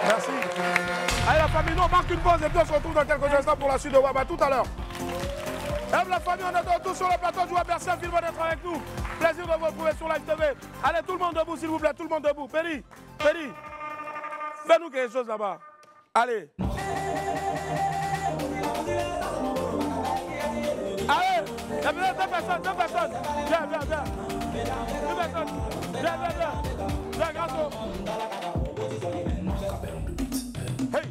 Merci. Allez, la famille, nous on marque une pause et puis on se retrouve dans quelques instants pour la suite de WAM. À tout à l'heure. La famille, on est de retour sur le plateau du WAM. Merci infiniment d'être avec nous. Plaisir de vous retrouver sur Live TV. Allez, tout le monde debout, s'il vous plaît. Tout le monde debout. Péri, fais-nous quelque chose là-bas. Allez. Allez, il y a deux personnes. Viens. Deux personnes. Viens, Grasso. Hey.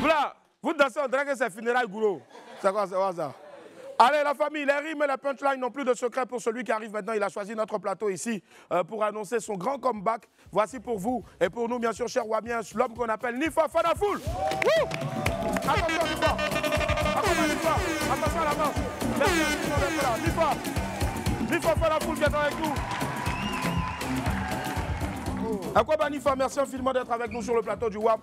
Voilà, vous dansez, on dirait que c'est funérailles goulot. C'est quoi ça? Allez, la famille, les rimes et la punchline n'ont plus de secret pour celui qui arrive maintenant. Il a choisi notre plateau ici pour annoncer son grand comeback. Voici pour vous et pour nous, bien sûr, cher Wamiens, l'homme qu'on appelle Nifa Fadafoul. Attention, Nifa. Attention à la marche. Merci, Nifa Fadafoul qui est avec nous. À quoi Nifa, merci infiniment d'être avec nous sur le plateau du WAP.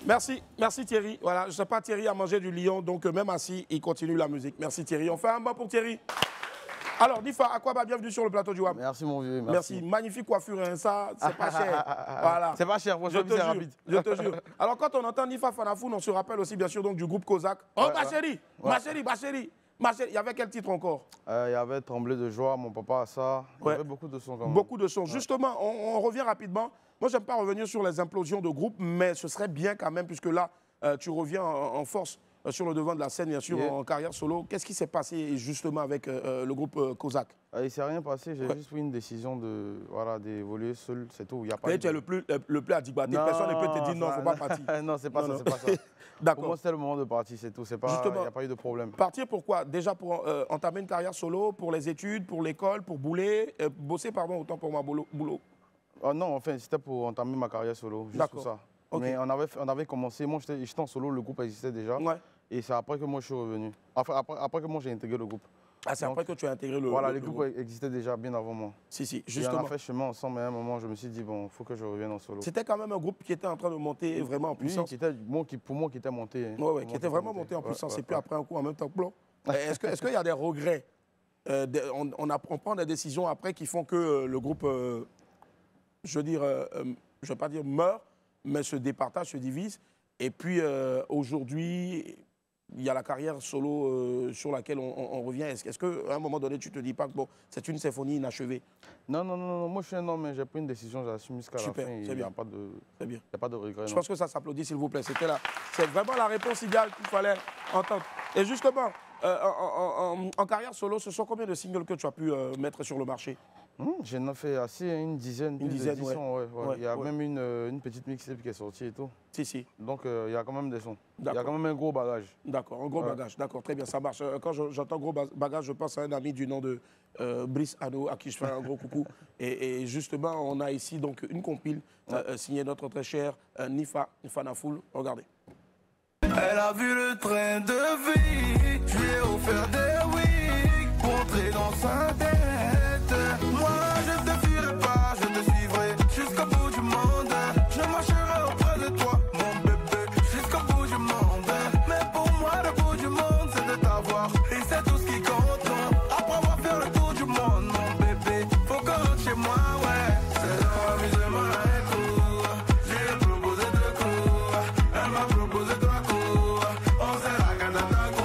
Merci Thierry. Voilà, je sais pas, Thierry a mangé du lion, donc même assis, il continue la musique. Merci Thierry. On fait un bas pour Thierry. Alors, Nifa, Aquaba, bienvenue sur le plateau du WAP. Merci mon vieux, merci. Magnifique coiffure, hein, ça, c'est pas cher. Voilà. C'est pas cher, moi, c'est rapide. Je te jure. Alors, quand on entend Nifa Fanafoul, on se rappelle aussi, bien sûr, donc, du groupe Kozak. Oh, ma chérie, ma chérie, ma chérie. Il y avait quel titre encore? Il y avait Trembler de joie, Mon papa a ça. Il y avait beaucoup de sons quand même. Beaucoup de sons. Justement, on revient rapidement. Moi, j'aime pas revenir sur les implosions de groupe, mais ce serait bien quand même, puisque là, tu reviens en force sur le devant de la scène, bien sûr, en carrière solo. Qu'est-ce qui s'est passé justement avec le groupe Kozak? Il ne s'est rien passé, j'ai juste pris une décision d'évoluer seul, c'est tout. Y a pas tu es le plus adigbaté, personne ne peut te dire non, il ne faut pas partir. Non, c'est pas ça, c'est pas ça. D'accord. Pour moi, c'était le moment de partir, c'est tout. Il n'y a pas eu de problème. Partir pourquoi? Déjà pour entamer une carrière solo, pour les études, pour l'école, pour bosser, pardon, autant pour ma boulot. Non, enfin, c'était pour entamer ma carrière solo, juste pour ça. Okay. Mais on avait commencé, moi j'étais en solo, le groupe existait déjà. Ouais. Et c'est après que moi je suis revenu. Après que moi j'ai intégré le groupe. Ah, c'est après que tu as intégré le groupe? Voilà, le groupe existait déjà bien avant moi. Si, justement. Et on a fait chemin ensemble, mais à un moment je me suis dit, bon, il faut que je revienne en solo. C'était quand même un groupe qui était en train de monter vraiment en puissance. Oui, pour moi qui était monté. Hein. Oui, qui était vraiment monté en puissance. Et puis après un coup, en même temps, plan. Est-ce qu'il y a des regrets? On prend des décisions après qui font que le groupe, je ne vais pas dire meurt, mais se départage, se divise. Et puis aujourd'hui, il y a la carrière solo sur laquelle on revient. Est-ce qu'à un moment donné, tu ne te dis pas que bon, c'est une symphonie inachevée? Non, moi je suis un homme, j'ai pris une décision, j'assume jusqu'à la fin. Il n'y a pas de regret. Je pense que ça s'applaudit, s'il vous plaît. C'est vraiment la réponse idéale qu'il fallait entendre. Et justement, en carrière solo, ce sont combien de singles que tu as pu mettre sur le marché? J'en ai fait assez, une dizaine. Une dizaine, ouais. Il y a même une petite mixtape qui est sortie et tout. Si. Donc il y a quand même des sons. Il y a quand même un gros bagage. D'accord, un gros bagage. D'accord, très bien, ça marche. Quand j'entends gros bagage, je pense à un ami du nom de Brice Ano, à qui je fais un gros coucou. Et justement, on a ici donc une compile signée notre très cher Nifa Fanafoul. Regardez. Elle a vu le train de vie, je lui ai offert des wigs pour entrer dans sa tête. Moi je te fuirai pas, je te suivrai jusqu'au bout du monde. Je marcherai auprès de toi, mon bébé, jusqu'au bout du monde. Mais pour moi le bout du monde c'est de t'avoir, et c'est tout ce qui compte. Après avoir fait le tour du monde, mon bébé, faut qu'on rentre chez moi, ouais. C'est dans l'amusement et tout. J'ai proposé 2 coups, elle m'a proposé 3 coups. On sait la canne à coup.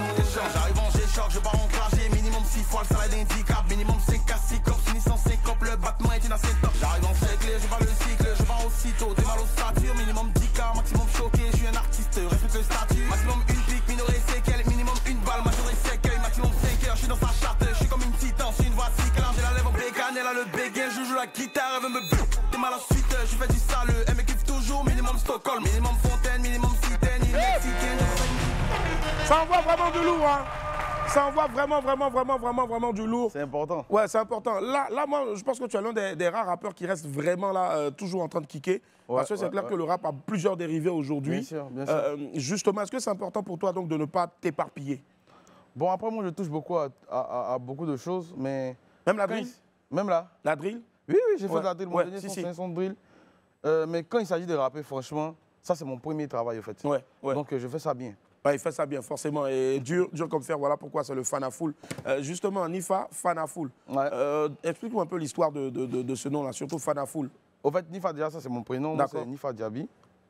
J'arrive en G-Shock, je pars en trajet, minimum 6 fois le salaire d'handicap, minimum 5 à 6 corps, finissant 5 copes, le battement est inaccessible. J'arrive en cycle, je pars le cycle, je pars aussitôt, t'es mal au stature, minimum 10 cas, maximum choqué, je suis un artiste, respecte le statut, maximum une pique, minoré séquelle, minimum une balle, majoré séquelle, maximum 5 heures, je suis dans sa charte, je suis comme une titan, c'est une voici, qu'elle a la lèvre en bécane, elle a le béguin, je joue la guitare, elle veut me buter, t'es mal ensuite, je fais du sale, elle me kiffe toujours, minimum Stockholm, minimum Fontaine, minimum Citaine, mexicaine. Ça envoie vraiment du lourd, hein. Ça envoie vraiment du lourd. C'est important. Ouais, c'est important. Là, moi, je pense que tu es l'un des rares rappeurs qui reste vraiment là, toujours en train de kicker. Parce que c'est clair que le rap a plusieurs dérivés aujourd'hui. Bien sûr. Justement, est-ce que c'est important pour toi donc de ne pas t'éparpiller? Bon, après, moi, je touche beaucoup à beaucoup de choses, mais... Même la drill? Même là. La drill? Oui, j'ai fait de la drill. Mon dernier son, c'est un son de drill. Mais quand il s'agit de rapper, franchement, ça, c'est mon premier travail, en fait. Donc, je fais ça bien. Ouais, il fait ça bien, forcément. Et dur comme fer, voilà pourquoi c'est le Fanafoul. Justement, Nifa Fanafoul. Explique-moi un peu l'histoire de ce nom-là, surtout Fanafoul. Au fait, Nifa, déjà, ça, c'est mon prénom. C'est Nifa Diaby.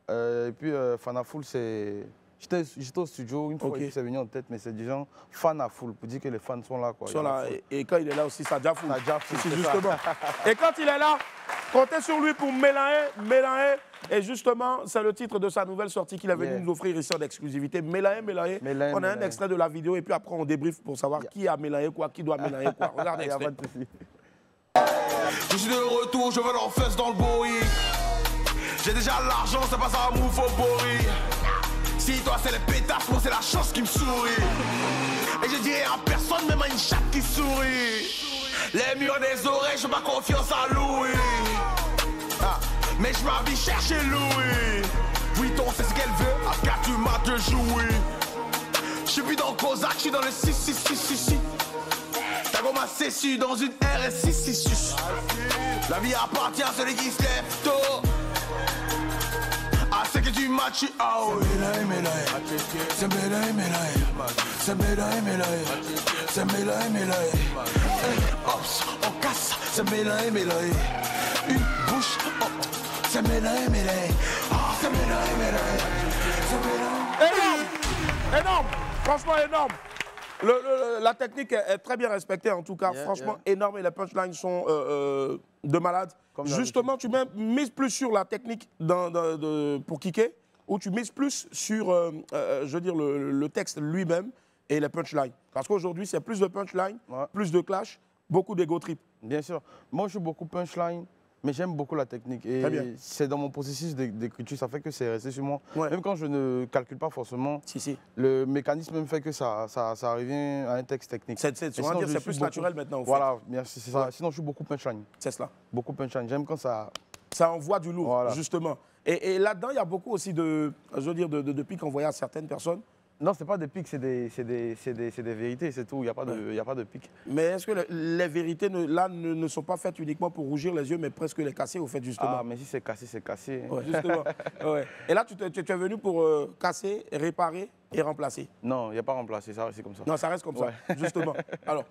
Et puis, Fanafoul, c'est... J'étais au studio, une fois que c'est venu en tête, mais c'est du genre Fanafoul, pour dire que les fans sont là. Quoi. Sont là. Et quand il est là aussi, ça jafoule. Ça jafoule, c'est justement. Et quand il est là, comptez sur lui pour Mélaé. Et justement, c'est le titre de sa nouvelle sortie qu'il est venu nous offrir ici en exclusivité. Mélaé. On a un extrait de la vidéo et puis après on débriefe pour savoir qui a mélaé quoi, qui doit mélaer quoi. Regardez l'extrait. Je suis de retour, je veux leur fesse dans le bourri. J'ai déjà l'argent, c'est pas ça, move au bourri. Si toi c'est les pétasses, moi c'est la chance qui me sourit. Et je dirais à personne, même à une chatte qui sourit. Les murs des oreilles, je fais pas confiance à Louis. Mais je m'habille chercher Louis. Vuitton c'est ce qu'elle veut, à 4 du mat de jouer. Je suis plus dans Kozak, je suis dans le 6. T'as comme un cessu dans une RS6. La vie appartient à celui qui se lève tôt. À ceux qui que tu matches, ah oui. C'est médaille, médaille. C'est médaille, médaille. C'est médaille, médaille. Hops, on casse, c'est médaille, médaille. Une bouche, oh, c'est médaille, médaille. Ah, c'est médaille, médaille. C'est médaille. Énorme, énorme, franchement énorme. La technique est très bien respectée en tout cas, franchement énorme et les punchlines sont de malade. Justement, tu mises plus sur la technique pour kicker ou tu mises plus sur, je veux dire, le texte lui-même et les punchlines. Parce qu'aujourd'hui, c'est plus de punchlines, plus de clash, beaucoup d'ego trip. Bien sûr. Moi, je joue beaucoup punchline. Mais j'aime beaucoup la technique et c'est dans mon processus d'écriture, ça fait que c'est resté sur moi. Même quand je ne calcule pas forcément, le mécanisme même fait que ça revient à un texte technique. C'est plus naturel maintenant. Voilà, merci, c'est ça. Sinon, je joue beaucoup punchline. C'est cela. Beaucoup punchline. J'aime quand ça... Ça envoie du lourd, justement. Et là-dedans, il y a beaucoup aussi de pics envoyés à certaines personnes. Non, ce n'est pas des pics, c'est des vérités, c'est tout. Il n'y a pas de pics. Mais est-ce que les vérités là ne sont pas faites uniquement pour rougir les yeux, mais presque les casser, au fait, justement? Ah, mais si c'est cassé, c'est cassé. Ouais, justement. Et là, tu es venu pour casser, réparer et remplacer? Non, il n'y a pas remplacé, ça reste comme ça. Non, ça reste comme ça, justement. Alors,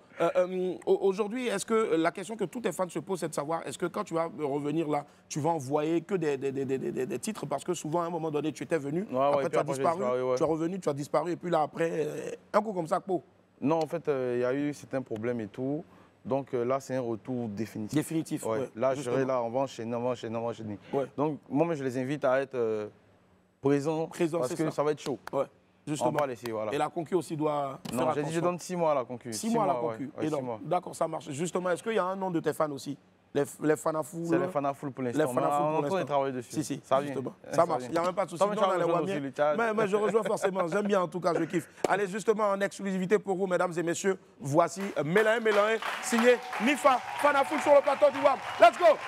aujourd'hui, est-ce que la question que tous tes fans se posent, c'est de savoir, est-ce que quand tu vas revenir là, tu vas envoyer que des titres? Parce que souvent, à un moment donné, tu étais venu, après tu as disparu, tu es revenu, tu as disparu. Et puis là, après, un coup comme ça, quoi? Non, en fait, il y a eu certains problèmes et tout. Donc là, c'est un retour définitif. Définitif, Là, je serai là, on va enchaîner, on va enchaîner. Donc, moi, je les invite à être présents parce que ça va être chaud. Justement. On va laisser, voilà. Et la concu aussi doit faire Non, j'ai dit je donne 6 mois à la concu. 6 mois à la concu. D'accord, ça marche. Justement, est-ce qu'il y a un nom de tes fans aussi? Les Fanafou. C'est les Fanafou pour l'instant. On est en train de travailler dessus. Si, ça vient. Ça marche. Il n'y a même pas de souci. Mais je rejoins forcément. J'aime bien en tout cas, je kiffe. Allez, justement, en exclusivité pour vous, mesdames et messieurs, voici Mélain, signé Nifa, Fanafou sur le plateau du WAP. Let's go!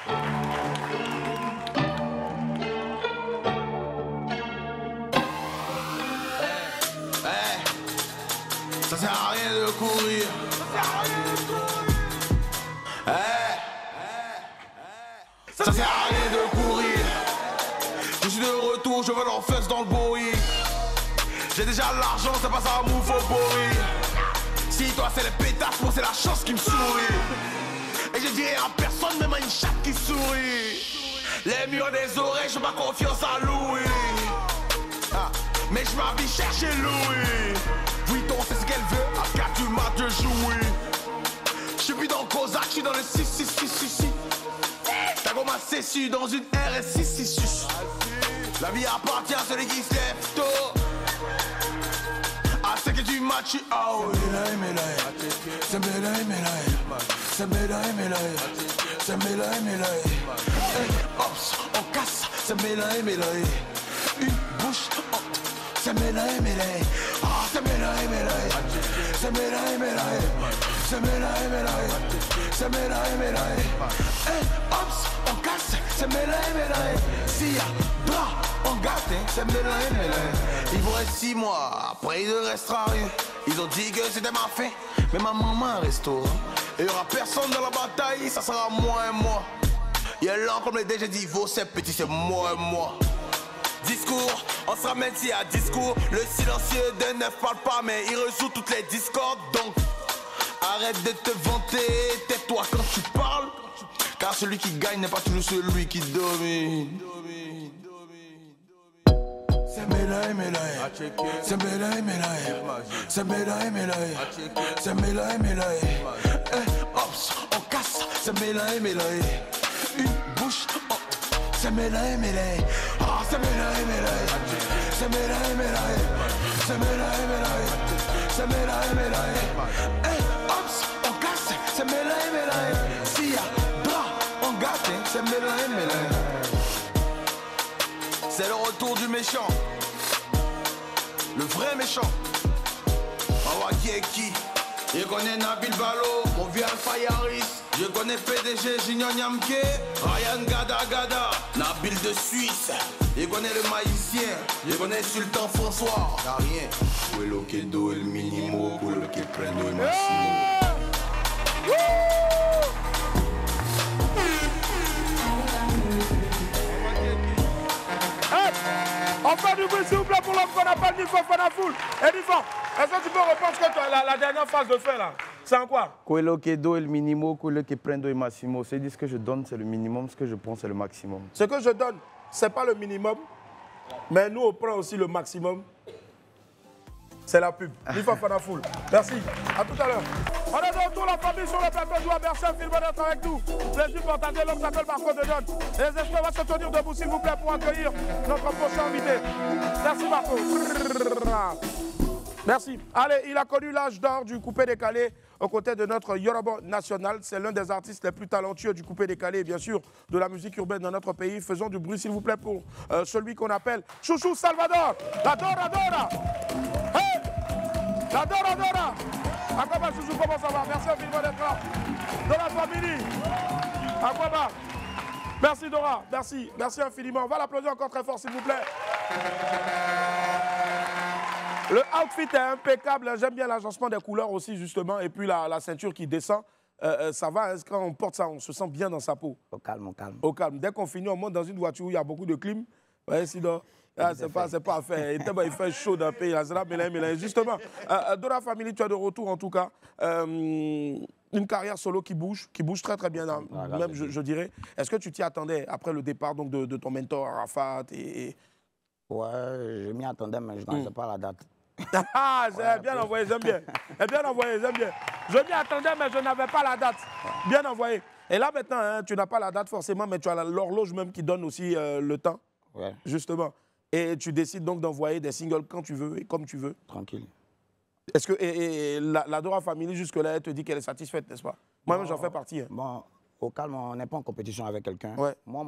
Ça sert à rien de courir. Ça sert à rien de courir. Je suis de retour, je veux leur fesse dans le Boeing. J'ai déjà l'argent, c'est pas ça move au Boeing. Si toi c'est les pétasses, moi c'est la chance qui me sourit. Et je dirais à personne, même à une chatte qui sourit. Les murs des oreilles, j'ai pas confiance à Louis. Mais je m'habille chercher Louis. Vuitton, c'est ce qu'elle veut, à 4 du mat de jouer. Je suis plus dans Kozak, je suis dans le 666. T'as comme un cessu dans une RS666. La vie appartient à celui qui se lève tôt. À ce que tu matches, ah oui. C'est médaille, médaille. C'est médaille, médaille. C'est médaille, médaille. Hops, on casse, c'est médaille, médaille. Une bouche, oh, c'est médaille, médaille. Ah, c'est médaille, médaille. C'est médaille, médaille. C'est médaille, médaille. C'est médaille, médaille. Hops, on casse, c'est médaille, médaille. S'il y a bras, on gâte, c'est médaille, médaille. Il vous reste 6 mois, après il ne restera rien. Ils ont dit que c'était ma fin, mais ma maman reste au. Et il n'y aura personne dans la bataille, ça sera moi et moi. Il est lent comme les DG d'Ivo, c'est petit, c'est moi et moi. Discours, on se ramène s'il y a discours. Le silencieux de neuf parle pas, mais il résout toutes les discordes. Donc, arrête de te vanter, tais-toi quand tu parles. Car celui qui gagne n'est pas toujours celui qui domine. C'est médaille, médaille. C'est médaille, médaille. C'est médaille, médaille. C'est médaille, médaille. Hops, on casse, c'est médaille, médaille. Une bouche, oh, c'est médaille, médaille. Ah, c'est médaille, médaille. C'est médaille, médaille. C'est médaille, médaille. C'est médaille, médaille. Hops, on casse, c'est médaille, médaille. S'il y a bras, on gâte, c'est médaille, médaille. C'est le retour du méchant. Le vrai méchant. On va voir qui est qui. Je connais Nabil Balo, mon vieux Alpha Yaris. Je connais PDG Junior Nyamke, Ryan Gada Gada, Nabil de Suisse. Je connais le magicien, je connais Sultan François. Y'a rien. Où est le Kedo et le Minimo, pour le Keprendo et Massimo. faire du bruit, s'il vous plaît, pour l'homme qu'on appelle Nifo Fanafoul. Et Nifo, est-ce que tu peux reprendre ce que la dernière phase de fin, là? C'est en quoi? Quello che do è il minimo, quello che prendo è il massimo. C'est dire ce que je donne, c'est le minimum, ce que je prends, c'est le maximum. Ce que je donne, ce n'est pas le minimum, mais nous, on prend aussi le maximum. C'est la pub. Nifo Fanafoul. Merci. À tout à l'heure. On est de retour, la famille, sur le plateau. Joue à Berchef, il va d'être avec nous. Plaisir partagé, l'homme s'appelle Marco de Don. Les esprits vont se tenir debout, s'il vous plaît, pour accueillir notre prochain invité. Merci, Marco. Merci. Allez, il a connu l'âge d'or du coupé-décalé aux côtés de notre Yoruba national. C'est l'un des artistes les plus talentueux du coupé-décalé, bien sûr, de la musique urbaine dans notre pays. Faisons du bruit, s'il vous plaît, pour celui qu'on appelle Chouchou Salvador. La Dora Dora. Hey! La Dora Dora. Aquaba Chouchou, comment ça va? Merci infiniment d'être là. De la famille. Aquaba. Merci Dora, merci. Merci infiniment. On va l'applaudir encore très fort, s'il vous plaît. Le outfit est impeccable. J'aime bien l'agencement des couleurs aussi, justement. Et puis la ceinture qui descend. Ça va, quand on porte ça, on se sent bien dans sa peau. Au calme, au calme. Au calme. Dès qu'on finit, on monte dans une voiture où il y a beaucoup de clim. Ouais, sinon, c'est pas à faire. Il fait chaud d'un pays. C'est là, mais justement, Dora Family, tu es de retour en tout cas. Une carrière solo qui bouge très très bien, même je dirais. Est-ce que tu t'y attendais après le départ donc, de ton mentor Arafat Ouais, je m'y attendais, mais je n'en sais pas la date. Ah, c'est bien envoyé, j'aime bien. Bien envoyé, j'aime bien. Je m'y attendais, mais je n'avais pas la date. Bien envoyé. Et là maintenant, hein, tu n'as pas la date forcément, mais tu as l'horloge même qui donne aussi le temps. Ouais. Justement. Et tu décides donc d'envoyer des singles quand tu veux et comme tu veux. Tranquille. Est-ce que la Dora Family, jusque-là, elle te dit qu'elle est satisfaite, n'est-ce pas? Moi-même, j'en fais partie. Hein. Bon, au calme, on n'est pas en compétition avec quelqu'un. Ouais. Moi,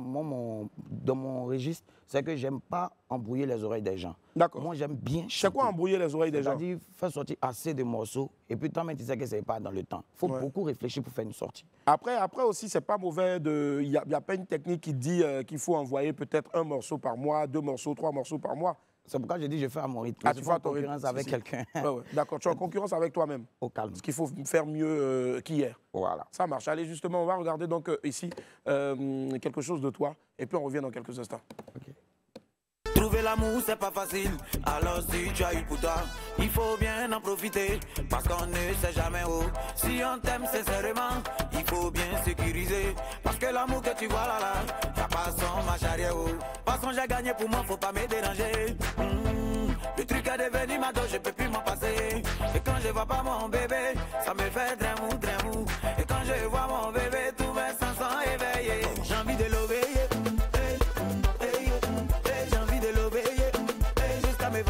dans mon registre, c'est que j'aime pas embrouiller les oreilles des gens. D'accord. Moi, j'aime bien chanter. C'est quoi embrouiller les oreilles des gens? C'est-à-dire faire sortir assez de morceaux et puis toi-même, tu sais que ce n'est pas dans le temps. Il faut beaucoup réfléchir pour faire une sortie. Après aussi, c'est pas mauvais. Il n'y a pas une technique qui dit qu'il faut envoyer peut-être un morceau par mois, 2 morceaux, 3 morceaux par mois. C'est pourquoi je dis je fais à mon rythme. Ah, je fais en concurrence avec quelqu'un. Ouais. D'accord, tu es en concurrence avec toi-même. Au calme. Parce qu'il faut faire mieux qu'hier. Voilà. Ça marche. Allez, justement, on va regarder donc ici quelque chose de toi. Et puis on revient dans quelques instants. Okay. Trouver l'amour, c'est pas facile. Alors si tu as eu pour toi, il faut bien en profiter. Parce qu'on ne sait jamais où. Si on t'aime sincèrement, il faut bien sécuriser. Parce que l'amour que tu vois là, t'as pas son marche arrière. Passons, j'ai gagné pour moi, faut pas me déranger. Le truc est devenu ma dose, je peux plus m'en passer. Et quand je vois pas mon bébé, ça me fait très mou. Et quand je vois mon bébé, tous mes sens sont éveillés. J'ai envie de l'obéir.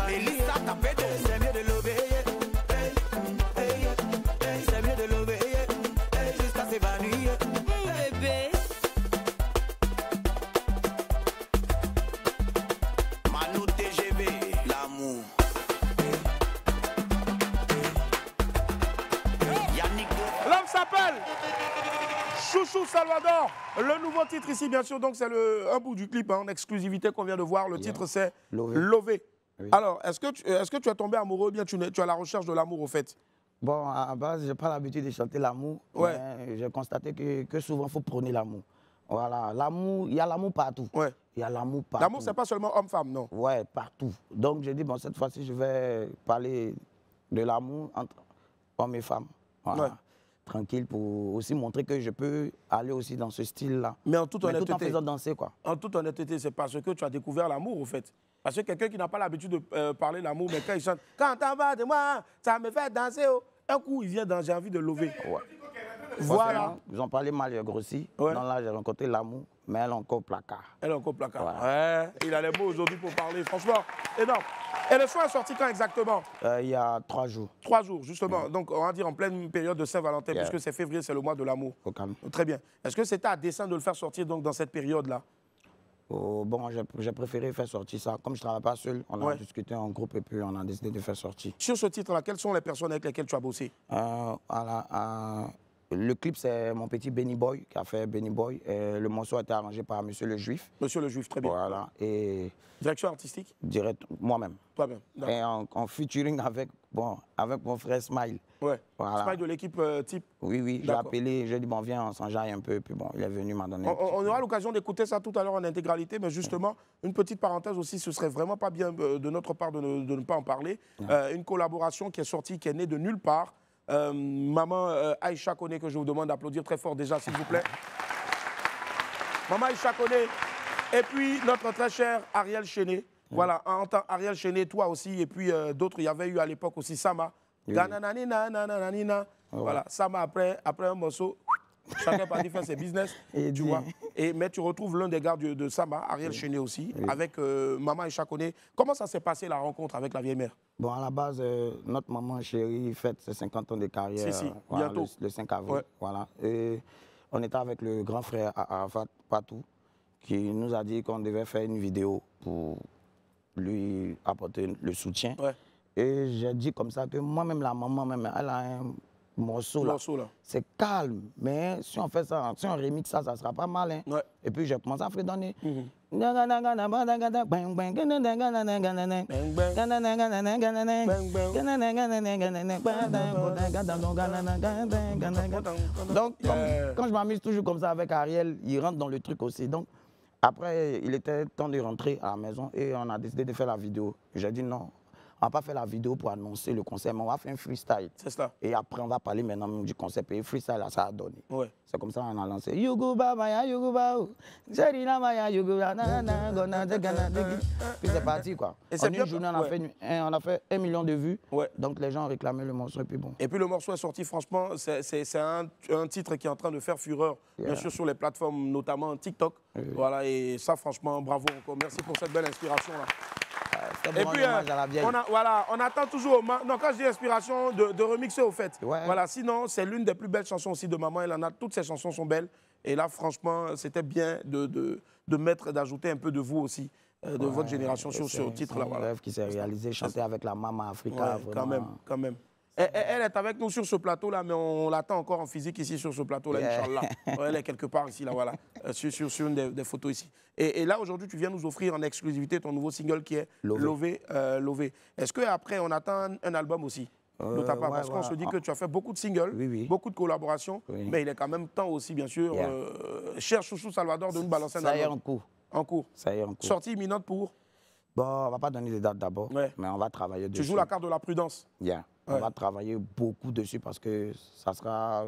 Mélissa, t'as pété, c'est mieux de l'obéir. C'est mieux de l'obéir. Jusqu'à s'évanouir. Bébé. Manu TGV, l'amour. Yannick. L'homme s'appelle Chouchou Salvador. Le nouveau titre ici, bien sûr, donc c'est un bout du clip en exclusivité qu'on vient de voir. Le titre, c'est Lové. Oui. Alors, est-ce que tu es tombé amoureux ou bien tu es à la recherche de l'amour au fait? Bon, à base, je n'ai pas l'habitude de chanter l'amour. Ouais. Mais j'ai constaté que souvent, il faut prôner l'amour. Voilà, l'amour, il y a l'amour partout. Ouais. Il y a l'amour partout. L'amour, ce n'est pas seulement homme-femme, non? Ouais, partout. Donc, j'ai dit, bon, cette fois-ci, je vais parler de l'amour entre hommes et femmes. Voilà. Ouais. Tranquille, pour aussi montrer que je peux aller aussi dans ce style-là. Mais en toute honnêteté, tout en faisant danser, quoi. En toute honnêteté, c'est parce que tu as découvert l'amour, au fait. Parce que quelqu'un qui n'a pas l'habitude de parler l'amour, mais quand il chante « Quand t'en vas de moi, ça me fait danser oh. », un coup, il vient dans « J'ai envie de lever ouais. ». Voilà. Ils ont parlé mal, il a grossi. Ouais. Non, là, j'ai rencontré l'amour, mais elle est encore au placard. Elle est encore au placard. Voilà. Ouais. Il a les mots aujourd'hui pour parler, franchement, énorme. Et le son est sorti quand exactement? Il y a 3 jours. 3 jours, justement. Donc, on va dire en pleine période de Saint-Valentin, puisque c'est février, c'est le mois de l'amour. Très bien. Est-ce que c'était à dessein de le faire sortir donc, dans cette période-là? Bon, j'ai préféré faire sortir ça. Comme je ne travaille pas seul, on a discuté en groupe et puis on a décidé de faire sortir. Sur ce titre-là, quelles sont les personnes avec lesquelles tu as bossé? Le clip, c'est mon petit Benny Boy qui a fait Benny Boy. Le morceau a été arrangé par Monsieur Le Juif. Monsieur Le Juif, très bien. Voilà. Et direction artistique? Direct, moi-même. Toi-même. Et en featuring avec mon frère Smile. Ouais. Voilà. Smile de l'équipe type? Oui, j'ai appelé, j'ai dit, bon, viens, on s'enjaille un peu. Puis bon, il est venu m'en donner. On aura l'occasion d'écouter ça tout à l'heure en intégralité, mais justement, une petite parenthèse aussi, ce serait vraiment pas bien de notre part de ne pas en parler. Une collaboration qui est sortie, qui est née de nulle part. Maman Aïcha Koné, que je vous demande d'applaudir très fort déjà, s'il vous plaît. Maman Aïcha Koné, et puis notre très cher Ariel Chéné. Voilà, en tant Ariel Chéné, toi aussi, et puis d'autres, il y avait eu à l'époque aussi Sama. Voilà, Sama après un morceau, chacun parti faire ses business, tu vois. Mais tu retrouves l'un des gars de Sama, Ariel Chéné aussi, avec Maman Aïcha Koné. Comment ça s'est passé la rencontre avec la vieille mère? Bon, à la base, notre maman chérie fête ses 50 ans de carrière. Voilà, bientôt. Le 5 avril. Ouais. Voilà. Et on était avec le grand frère Arafat Patou, qui nous a dit qu'on devait faire une vidéo pour lui apporter le soutien. Ouais. Et j'ai dit comme ça que moi-même, la maman, même, elle a un morceau là. C'est calme, mais si on fait ça, si on remix ça, ça sera pas mal. Hein. Ouais. Et puis j'ai commencé à fredonner. Donc, quand je m'amuse toujours comme ça avec Ariel, il rentre dans le truc aussi. Donc, après, il était temps de rentrer à la maison et on a décidé de faire la vidéo. J'ai dit non. On va pas faire la vidéo pour annoncer le concept, mais on va faire un freestyle. C'est ça. Et après, on va parler maintenant du concept. Et le freestyle, là, ça a donné. Ouais. C'est comme ça qu'on a lancé. Puis c'est parti, quoi. Et en une journée, on a fait 1 million de vues. Ouais. Donc les gens ont réclamé le morceau et puis bon. Et puis le morceau est sorti, franchement, c'est un titre qui est en train de faire fureur, bien sûr, sur les plateformes, notamment TikTok. Voilà, et ça, franchement, bravo encore. Merci pour cette belle inspiration-là. Et puis, on attend toujours, non, quand je dis inspiration, de remixer au fait. Ouais. Voilà, sinon, c'est l'une des plus belles chansons aussi de maman. Elle en a, toutes ses chansons sont belles. Et là, franchement, c'était bien d'ajouter un peu de vous aussi, de votre génération sur ce titre-là. C'est un rêve qui s'est réalisé, chanter avec la Maman Africa. Ouais, quand même. Elle est avec nous sur ce plateau-là, mais on l'attend encore en physique ici sur ce plateau-là, Inch'Allah. Elle est quelque part ici, là, voilà, sur une des photos ici. Et là, aujourd'hui, tu viens nous offrir en exclusivité ton nouveau single qui est Lové. Est-ce qu'après, on attend un album aussi de ta part? Parce qu'on se dit que tu as fait beaucoup de singles, beaucoup de collaborations, mais il est quand même temps aussi, bien sûr, cher Chouchou Salvador, de nous balancer un album. Ça y est, en cours. En cours. Ça y est, en cours. Sortie imminente pour? Bon, on ne va pas donner des dates d'abord, mais on va travailler dessus. Tu joues la carte de la prudence? On va travailler beaucoup dessus parce que ça sera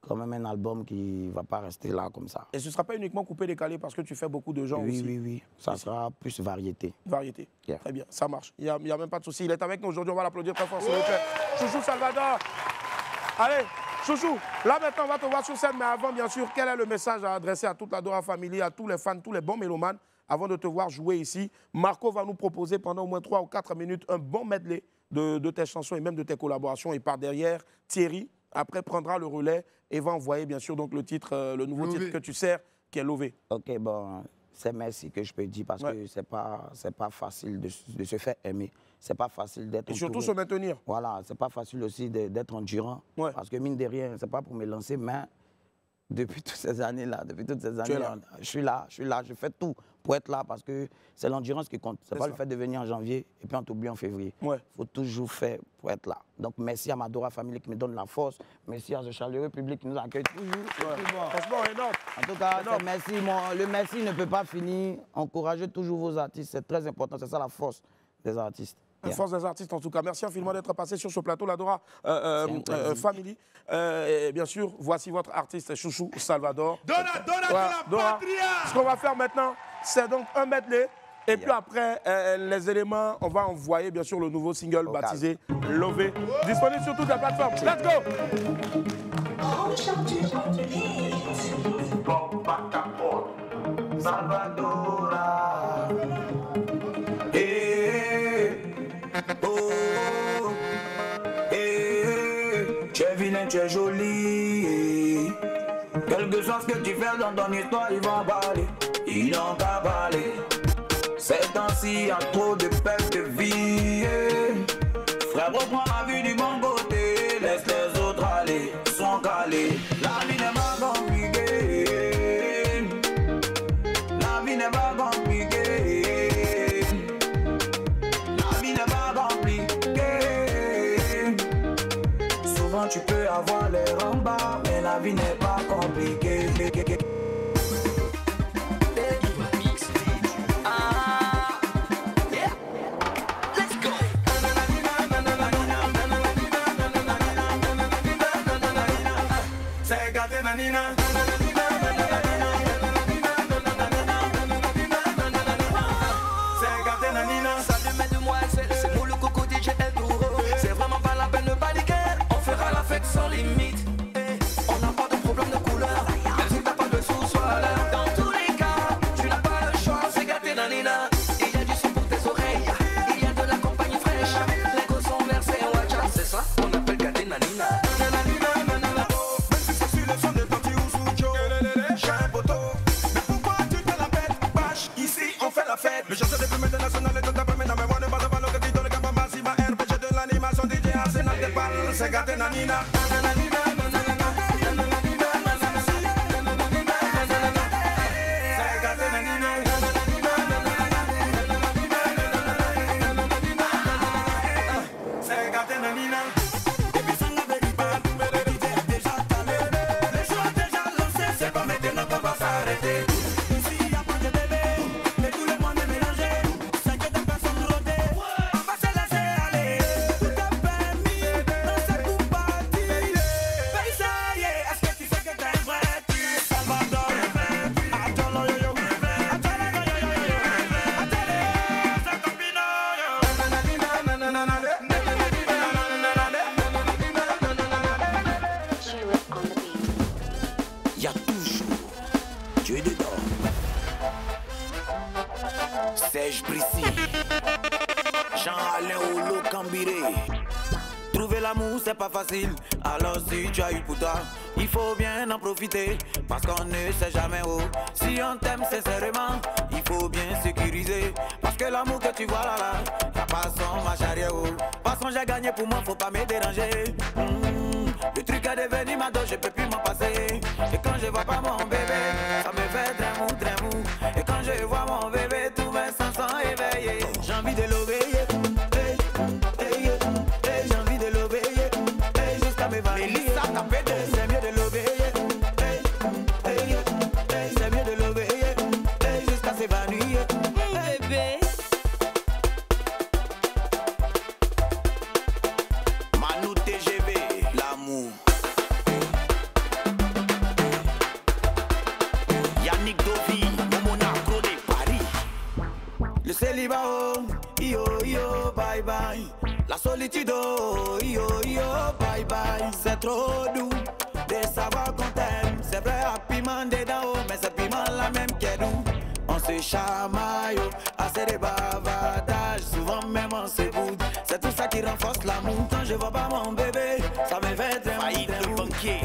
quand même un album qui ne va pas rester là comme ça. Et ce ne sera pas uniquement coupé-décalé parce que tu fais beaucoup de gens aussi? Oui. Ça sera plus variété. Variété. Très bien, ça marche. Il n'y a même pas de souci. Il est avec nous aujourd'hui, on va l'applaudir très fort, s'il vous plaît. Chouchou Salvador. Allez, Chouchou, là maintenant on va te voir sur scène, mais avant, bien sûr, quel est le message à adresser à toute la Dora Family, à tous les fans, tous les bons mélomanes? Avant de te voir jouer ici, Marco va nous proposer pendant au moins 3 ou 4 minutes un bon medley de tes chansons et même de tes collaborations. Et par derrière, Thierry, après, prendra le relais et va envoyer, bien sûr, donc, le nouveau titre que tu sers, qui est Lové. Ok, bon, c'est merci que je peux dire parce que c'est pas facile de se faire aimer. C'est pas facile d'être... Et surtout se maintenir. Voilà, c'est pas facile aussi d'être endurant. Parce que mine de rien, c'est pas pour me lancer, mais... Depuis toutes ces années-là, je suis là, je fais tout pour être là parce que c'est l'endurance qui compte. C'est pas le fait de venir en janvier et puis on t'oublie en février. Il faut toujours faire pour être là. Donc merci à ma Dora Family qui me donne la force. Merci à ce chaleureux public qui nous accueille toujours. Franchement, énorme. En tout cas, merci. Le merci ne peut pas finir. Encouragez toujours vos artistes, c'est très important. C'est ça la force des artistes. La force des artistes, en tout cas. Merci infiniment d'être passé sur ce plateau, la Dora Family. Et bien sûr, voici votre artiste Chouchou Salvador. Dora de la patria. Ce qu'on va faire maintenant, c'est donc un medley. Et puis après, les éléments, on va envoyer bien sûr le nouveau single baptisé Lové. Disponible sur toutes les plateformes. Let's go! Salvadora. Tu es vilain, tu es jolie. Quel que soit ce que tu fais dans ton histoire, ils vont parler. Ils n'ont qu'à parler. Ces temps-ci, y a trop de pertes de vie. Frère, reprends la vie du bon côté. Laisse les autres aller, sont calés. l'argent, tu peux avoir les rembats, mais la vie n'est pas compliquée. Sans limite, on n'a pas de problème de couleur. Même si t'as pas de sous, sois à l'heure. Dans tous les cas, tu n'as pas le choix, c'est gâté nanina. Il y a du son pour tes oreilles, il y a de la compagnie fraîche. Les gosses sont versés en WhatsApp, c'est ça, on appelle gâté nanina. Même si c'est sur le son de parti ou sous Joe, j'ai un poteau. Mais pourquoi tu te la pètes? Bâche, ici on fait la fête. Le chanteur des plus internationales et tout à fait, mais moi ne pas le que le cap massive RPG de l'animation DJ Arsenal de Paris, c'est gâté nanina. Trouver l'amour c'est pas facile, alors si tu as eu pour toi, il faut bien en profiter, parce qu'on ne sait jamais où. Si on t'aime sincèrement, il faut bien sécuriser, parce que l'amour que tu vois là, y'a pas son marche arrière. Passons j'ai gagné pour moi, faut pas me déranger. Le truc est devenu ma dose, je peux plus m'en passer. Et quand je vois pas mon bébé, ça me fait très mou. Et quand je vois mon bébé, tous mes sens sont éveillés. J'ai envie de l'obéir. Mélissa, t'as pété, c'est mieux de l'obéir. C'est mieux de l'obéir jusqu'à s'évanouir. Bébé. Manu TGV, l'amour. Yannick Dovi, Momona Pro de Paris. Le célibat, oh, yo, bye bye. La solitude, oh, yo, bye bye. C'est trop doux de savoir qu'on t'aime. C'est vrai, à piment dedans, mais c'est piment la même qui est doux. On se chamaille, assez de bavardage. Souvent même on se boude. C'est tout ça qui renforce l'amour. Quand je vois pas mon bébé, ça me fait très mal. Et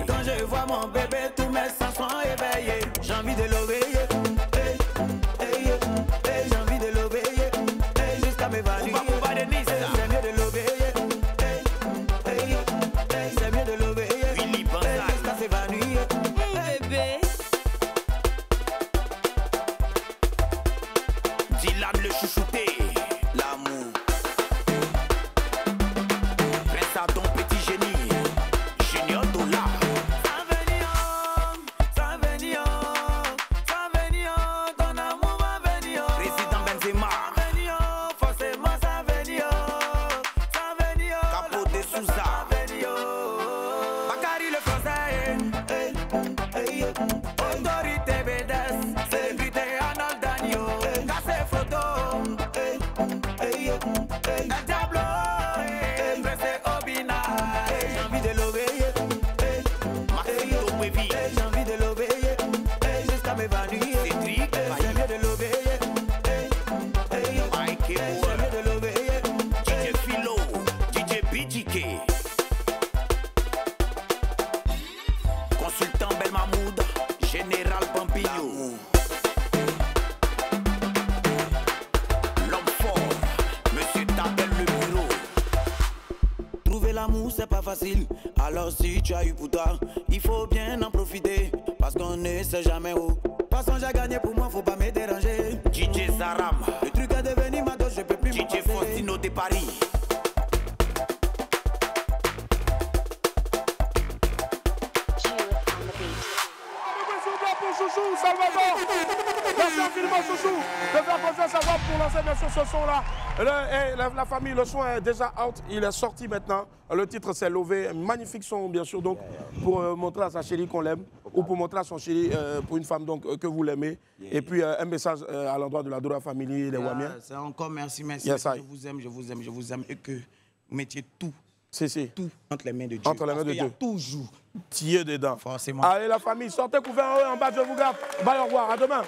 quand je vois mon bébé, tous mes sens sont éveillés. J'ai envie de l'obéir. J'ai envie de l'obéir jusqu'à m'évanouir. C'est mieux de l'obéir. C'est mieux de l'obéir jusqu'à s'évanouir. Bébé. Dylan le chouchouté, l'amour. Prince Adam petit génie, Junior Dollar. Ça venir, ton amour va venir. Président Benzema. Ça venir, forcément ça venir. Capo de Souza. Bakary le français. Autorité BDS. Célébrité Arnold Dagno. Cassé photo. El Diablo. Pressé Obina. J'ai envie de l'obéir. Maxime Wevi. J'ai envie de l'obéir jusqu'à m'évanouir. Cédric. C'est mieux de l'obéir. Mike c'est mieux de l'obéir. DJ Philo. DJ BJK. Consultant Belmamoud. Général Pampigno. L'homme fort. Monsieur Tabel le bureau. Trouver l'amour c'est pas facile. Alors si tu as eu pour toi, il faut bien en profiter, parce qu'on ne sait jamais où. Passons j'ai gagné pour moi, faut pas me déranger. DJ Zaram. Le truc est devenu ma dose, je peux plus m'en passer. DJ Faustino de Paris. infiniment, chouchou, de faire confiance à moi pour lancer bien sûr ce son-là. La famille, le son est déjà out, il est sorti maintenant. Le titre c'est Lové, un magnifique son bien sûr, donc pour montrer à sa chérie qu'on l'aime, ou pour montrer à son chéri, pour une femme donc que vous l'aimez. Et puis un message à l'endroit de la Dora Family, les Wamiens. C'est encore merci, merci. Yes, je vous aime, je vous aime, je vous aime. Et que vous mettiez tout. Tout entre les mains de Dieu. Entre les mains de Dieu. Il y a toujours Dieu dedans. Forcément. Allez la famille, sortez couvert en haut et en bas, je vous garde. Bye, au revoir, à demain.